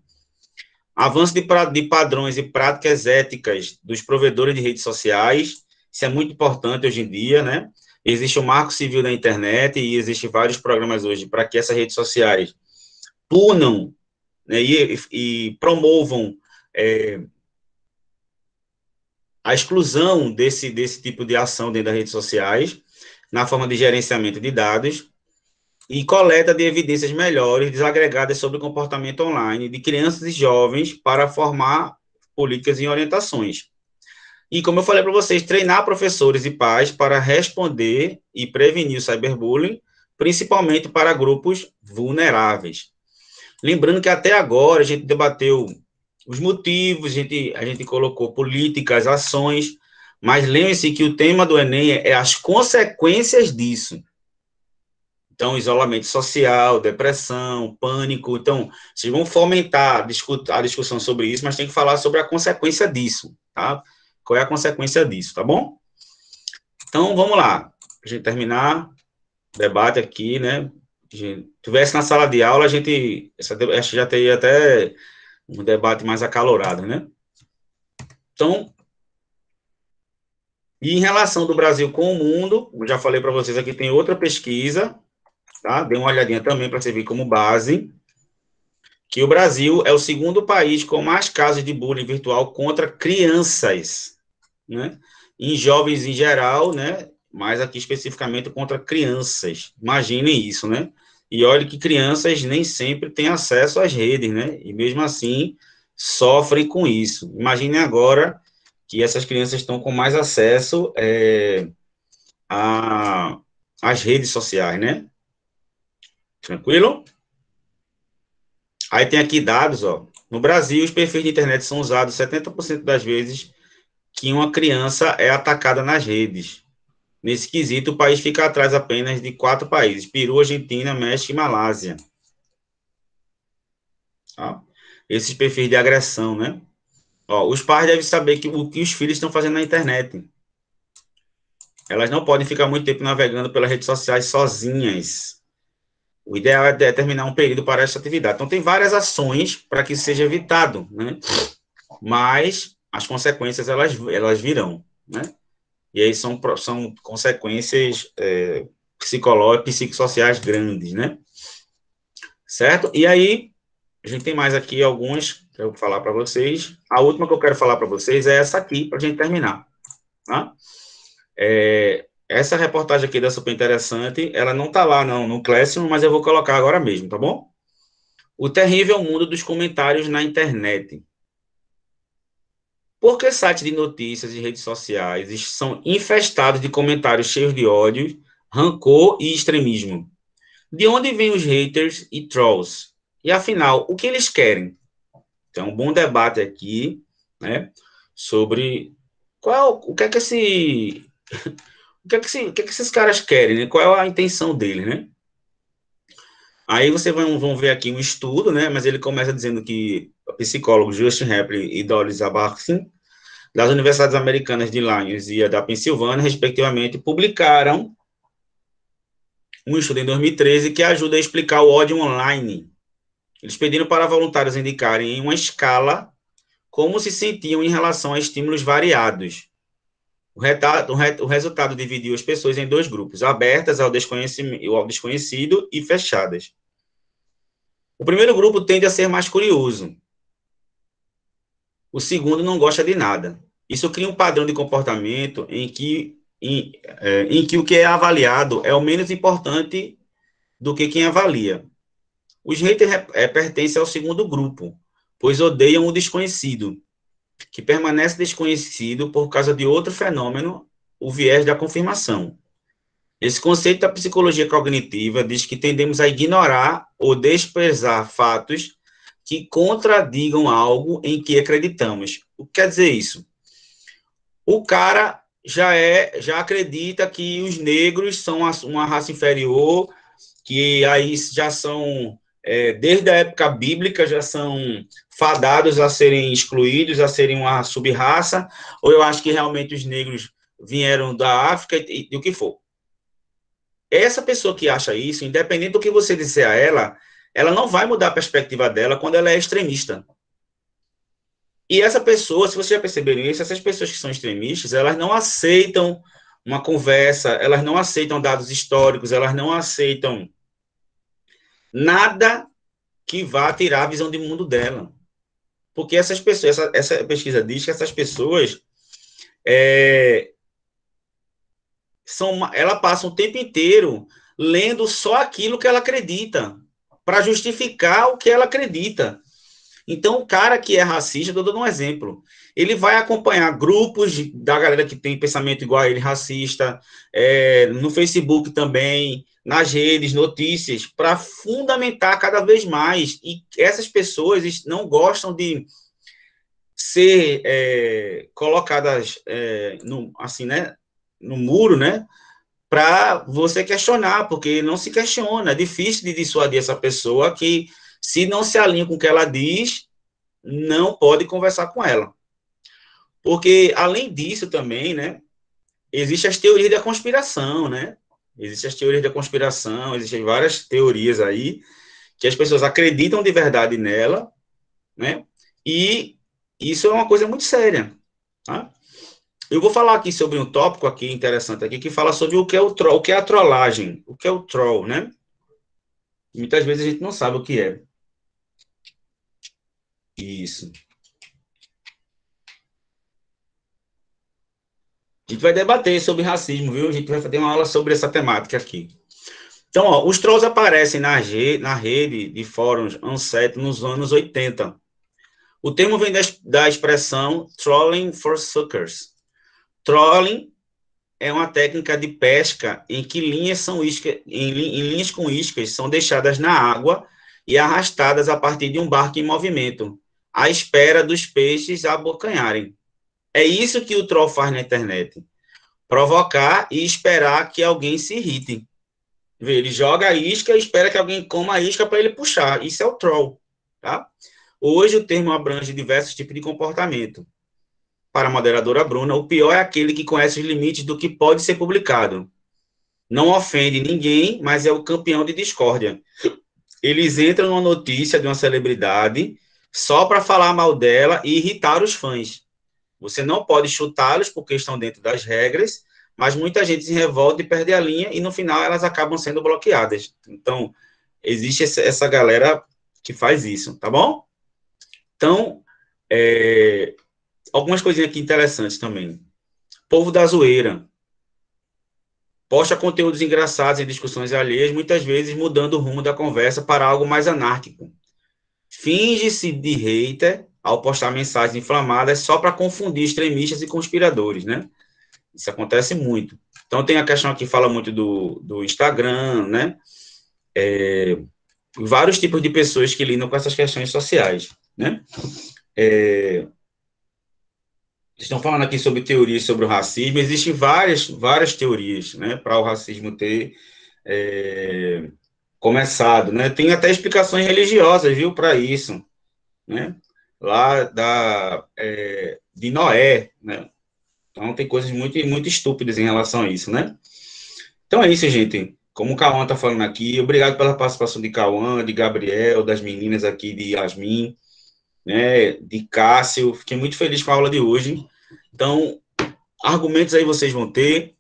S1: Avanço de padrões e práticas éticas dos provedores de redes sociais, isso é muito importante hoje em dia, né? Existe o Marco Civil da Internet e existem vários programas hoje para que essas redes sociais punam, né, e promovam a exclusão desse tipo de ação dentro das redes sociais, na forma de gerenciamento de dados e coleta de evidências melhores desagregadas sobre o comportamento online de crianças e jovens para formar políticas e orientações. E, como eu falei para vocês, treinar professores e pais para responder e prevenir o cyberbullying, principalmente para grupos vulneráveis. Lembrando que até agora a gente debateu os motivos, a gente colocou políticas, ações, mas lembre-se que o tema do Enem é as consequências disso. Então, isolamento social, depressão, pânico. Então, vocês vão fomentar a discussão sobre isso, mas tem que falar sobre a consequência disso, tá? Qual é a consequência disso, tá bom? Então, vamos lá. Para a gente terminar o debate aqui, né? Se tivesse na sala de aula, acho que já teria até um debate mais acalorado, né? Então, e em relação do Brasil com o mundo, eu já falei para vocês aqui, tem outra pesquisa, tá? Dê uma olhadinha também para servir como base, que o Brasil é o segundo país com mais casos de bullying virtual contra crianças, né? Em jovens em geral, né? Mas aqui especificamente contra crianças. Imaginem isso, né? E olha que crianças nem sempre têm acesso às redes, né? E mesmo assim sofrem com isso. Imaginem agora que essas crianças estão com mais acesso às redes sociais, né? Tranquilo? Aí tem aqui dados, ó. No Brasil, os perfis de internet são usados 70% das vezes que uma criança é atacada nas redes. Nesse quesito, o país fica atrás apenas de 4 países: Peru, Argentina, México e Malásia. Tá? Esses perfis de agressão, né? Ó, os pais devem saber o que os filhos estão fazendo na internet. Elas não podem ficar muito tempo navegando pelas redes sociais sozinhas. O ideal é determinar um período para essa atividade. Então, tem várias ações para que isso seja evitado, né? Mas as consequências, elas virão, né? E aí são consequências psicológicas, psicossociais grandes, né? Certo? E aí, a gente tem mais aqui algumas que eu vou falar para vocês. A última que eu quero falar para vocês é essa aqui, para a gente terminar. Tá? Essa reportagem aqui da Super Interessante, ela não está lá no Classroom, mas eu vou colocar agora mesmo, tá bom? O terrível mundo dos comentários na internet. Por que sites de notícias e redes sociais são infestados de comentários cheios de ódio, rancor e extremismo? De onde vêm os haters e trolls? E, afinal, o que eles querem? Então, um bom debate aqui, né, sobre o que é que esses caras querem, né? Qual é a intenção deles, né? Aí vocês vão ver aqui um estudo, né, mas ele começa dizendo que o psicólogo Justin Hapley e Dolly Zabarkin, das universidades americanas de Illinois e da Pensilvânia, respectivamente, publicaram um estudo em 2013 que ajuda a explicar o ódio online. Eles pediram para voluntários indicarem em uma escala como se sentiam em relação a estímulos variados. O resultado dividiu as pessoas em 2 grupos, abertas ao desconhecido e fechadas. O primeiro grupo tende a ser mais curioso. O segundo não gosta de nada. Isso cria um padrão de comportamento em que o que é avaliado é o menos importante do que quem avalia. Os haters pertencem ao segundo grupo, pois odeiam o desconhecido, que permanece desconhecido por causa de outro fenômeno, o viés da confirmação. Esse conceito da psicologia cognitiva diz que tendemos a ignorar ou desprezar fatos que contradigam algo em que acreditamos. O que quer dizer isso? O cara já acredita que os negros são uma raça inferior, que aí já são, desde a época bíblica, já são fadados a serem excluídos, a serem uma sub-raça, ou eu acho que realmente os negros vieram da África e o que for. Essa pessoa que acha isso, independente do que você disser a ela não vai mudar a perspectiva dela quando ela é extremista. E essa pessoa, se vocês já perceberam isso, essas pessoas que são extremistas, elas não aceitam uma conversa, elas não aceitam dados históricos, elas não aceitam nada que vá tirar a visão de mundo dela. Porque essas pessoas, essa pesquisa diz que essas pessoas, ela passa o tempo inteiro lendo só aquilo que ela acredita, para justificar o que ela acredita. Então, o cara que é racista, estou dando um exemplo, ele vai acompanhar grupos da galera que tem pensamento igual a ele, racista, no Facebook também, nas redes, notícias, para fundamentar cada vez mais. E essas pessoas não gostam de ser colocadas assim, né, no muro, né, para você questionar, porque não se questiona. É difícil de dissuadir essa pessoa que, se não se alinha com o que ela diz, não pode conversar com ela. Porque, além disso também, né, existem as teorias da conspiração, né? Existem as teorias da conspiração, existem várias teorias aí, que as pessoas acreditam de verdade nela, né? E isso é uma coisa muito séria, tá? Eu vou falar aqui sobre um tópico aqui interessante aqui, que fala sobre o que é o troll, o que é a trollagem, o que é o troll, né? Muitas vezes a gente não sabe o que é. Isso. A gente vai debater sobre racismo, viu? A gente vai fazer uma aula sobre essa temática aqui. Então, ó, os trolls aparecem na rede de fóruns Unset nos anos 80. O termo vem da expressão trolling for suckers. Trolling é uma técnica de pesca em que linhas com iscas são deixadas na água e arrastadas a partir de um barco em movimento, à espera dos peixes abocanharem. É isso que o troll faz na internet. Provocar e esperar que alguém se irrite. Ele joga a isca e espera que alguém coma a isca para ele puxar. Isso é o troll, tá? Hoje o termo abrange diversos tipos de comportamento. Para a moderadora Bruna, o pior é aquele que conhece os limites do que pode ser publicado. Não ofende ninguém, mas é o campeão de discórdia. Eles entram numa notícia de uma celebridade só para falar mal dela e irritar os fãs. Você não pode chutá-los porque estão dentro das regras, mas muita gente se revolta e perde a linha e no final elas acabam sendo bloqueadas. Então, existe essa galera que faz isso, tá bom? Então, algumas coisinhas aqui interessantes também. Povo da zoeira. Posta conteúdos engraçados em discussões alheias, muitas vezes mudando o rumo da conversa para algo mais anárquico. Finge-se de hater ao postar mensagens inflamadas só para confundir extremistas e conspiradores, né? Isso acontece muito. Então, tem a questão aqui, fala muito do Instagram, né? Vários tipos de pessoas que lidam com essas questões sociais, né? Estão falando aqui sobre teorias sobre o racismo. Existem várias teorias, né, para o racismo ter começado, né? Tem até explicações religiosas, viu, para isso, né? Lá de Noé, né? Então, tem coisas muito, muito estúpidas em relação a isso, né? Então, é isso, gente. Como o Cauã está falando aqui, obrigado pela participação de Cauã, de Gabriel, das meninas aqui, de Yasmin, né, de Cássio. Fiquei muito feliz com a aula de hoje. Então, argumentos aí vocês vão ter.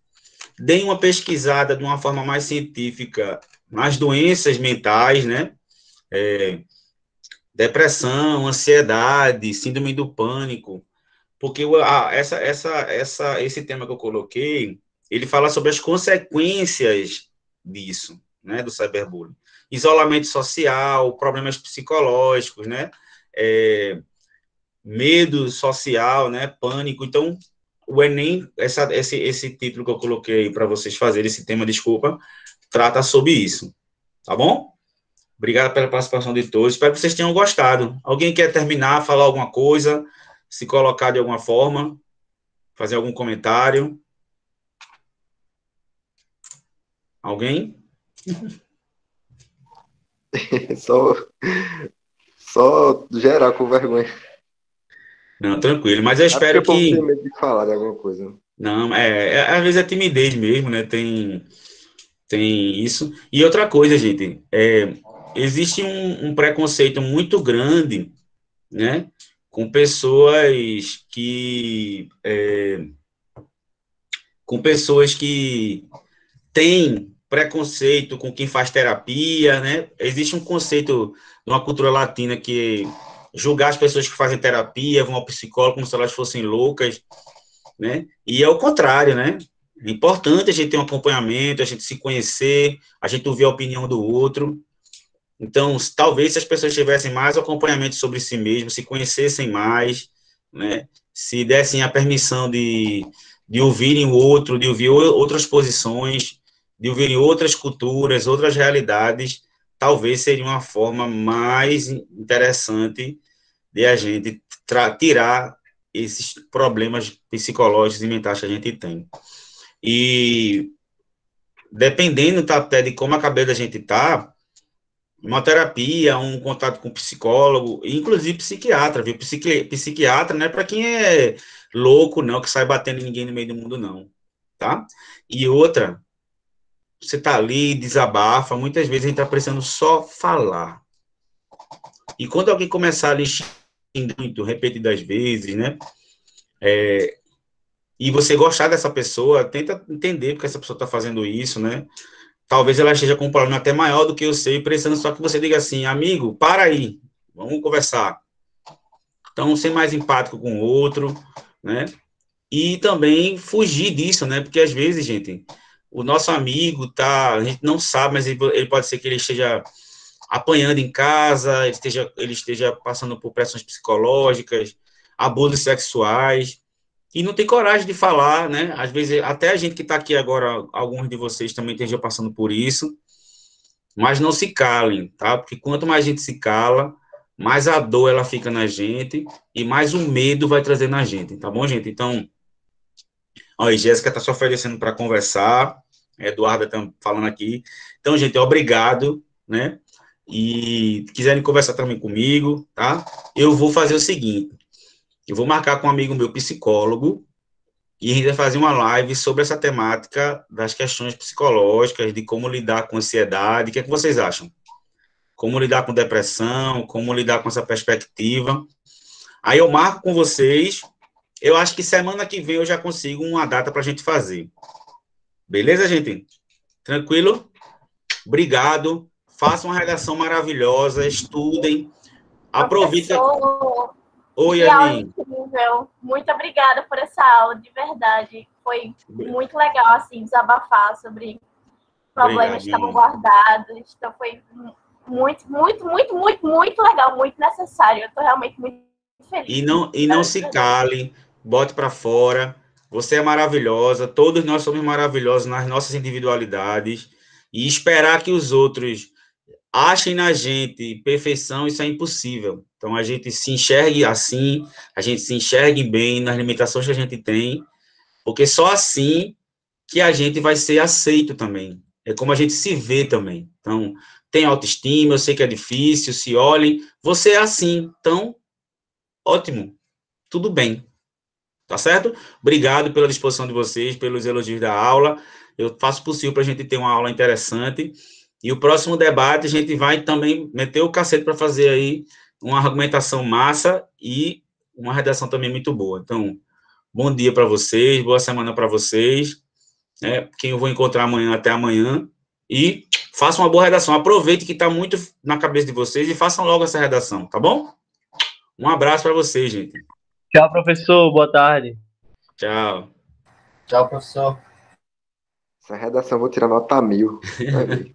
S1: Deem uma pesquisada de uma forma mais científica nas doenças mentais, né? Depressão, ansiedade, síndrome do pânico. Porque esse tema que eu coloquei, ele fala sobre as consequências disso, né, do cyberbullying. Isolamento social, problemas psicológicos, né? Medo social, né? Pânico. Então, o Enem, esse título que eu coloquei para vocês fazerem, esse tema, desculpa, trata sobre isso. Tá bom? Obrigado pela participação de todos. Espero que vocês tenham gostado. Alguém quer terminar, falar alguma coisa, se colocar de alguma forma, fazer algum comentário? Alguém?
S6: Só gerar com vergonha.
S1: Não, tranquilo. Mas eu espero que...
S6: tem medo de falar de alguma coisa.
S1: Não, às vezes é timidez mesmo, né? Tem isso. E outra coisa, gente, existe um preconceito muito grande, né? Com pessoas que têm preconceito com quem faz terapia, né? Existe um conceito de uma cultura latina que julgar as pessoas que fazem terapia, vão ao psicólogo como se elas fossem loucas. né? E é o contrário, né? É importante a gente ter um acompanhamento, a gente se conhecer, a gente ouvir a opinião do outro. Então, talvez se as pessoas tivessem mais acompanhamento sobre si mesmas, se conhecessem mais, né? Se dessem a permissão de ouvirem o outro, de ouvir outras posições, de ouvirem outras culturas, outras realidades, talvez seria uma forma mais interessante de a gente tirar esses problemas psicológicos e mentais que a gente tem. E dependendo até de como a cabeça da gente está, uma terapia, um contato com psicólogo, inclusive psiquiatra, viu? Psiquiatra não é para quem é louco, não, que sai batendo em ninguém no meio do mundo, não, tá? E outra, você tá ali, desabafa, muitas vezes a gente tá precisando só falar. E quando alguém começar a lhe xingar muito, repetidas vezes, né? E você gostar dessa pessoa, tenta entender porque essa pessoa tá fazendo isso, né? Talvez ela esteja com um problema até maior do que eu sei, precisando só que você diga assim, amigo, para aí, vamos conversar. Então, ser mais empático com o outro, né? E também fugir disso, né? Porque às vezes, gente, o nosso amigo tá, a gente não sabe, mas ele pode ser que ele esteja apanhando em casa, ele esteja passando por pressões psicológicas, abusos sexuais, e não tem coragem de falar, né? Às vezes, até a gente que está aqui agora, alguns de vocês também estejam passando por isso, mas não se calem, tá? Porque quanto mais a gente se cala, mais a dor ela fica na gente e mais o medo vai trazer na gente, tá bom, gente? Então, ó, Jéssica está se oferecendo para conversar, Eduarda está falando aqui. Então, gente, obrigado, né? E quiserem conversar também comigo, tá? Eu vou fazer o seguinte, eu vou marcar com um amigo meu psicólogo e a gente vai fazer uma live sobre essa temática das questões psicológicas, de como lidar com ansiedade. O que é que vocês acham? Como lidar com depressão, como lidar com essa perspectiva. Aí eu marco com vocês. Eu acho que semana que vem eu já consigo uma data para a gente fazer. Beleza, gente? Tranquilo? Obrigado. Façam uma redação maravilhosa, estudem. Aproveita.
S7: Professor,
S1: Oi,
S7: que aula
S1: Yasmin.
S7: incrível. Muito obrigada por essa aula, de verdade. Foi muito legal, assim, desabafar sobre problemas que estavam guardados. Então, foi muito, muito, muito, muito, muito legal, muito necessário. Eu estou realmente muito feliz.
S1: E não se cale, bote para fora. Você é maravilhosa, todos nós somos maravilhosos nas nossas individualidades. E esperar que os outros achem na gente perfeição, isso é impossível. Então, a gente se enxergue assim, a gente se enxergue bem nas limitações que a gente tem, porque só assim que a gente vai ser aceito também. É como a gente se vê também. Então, tem autoestima, eu sei que é difícil, se olhe, você é assim, então, ótimo, tudo bem, tá certo? Obrigado pela disposição de vocês, pelos elogios da aula, eu faço o possível para a gente ter uma aula interessante, e o próximo debate a gente vai também meter o cacete para fazer aí uma argumentação massa e uma redação também muito boa. Então, bom dia para vocês, boa semana para vocês, quem eu vou encontrar amanhã, até amanhã, e façam uma boa redação, aproveite que está muito na cabeça de vocês e façam logo essa redação, tá bom? Um abraço para vocês, gente.
S11: Tchau, professor, boa tarde.
S1: Tchau.
S4: Tchau, professor.
S6: Essa redação eu vou tirar nota 1000. Vai ver.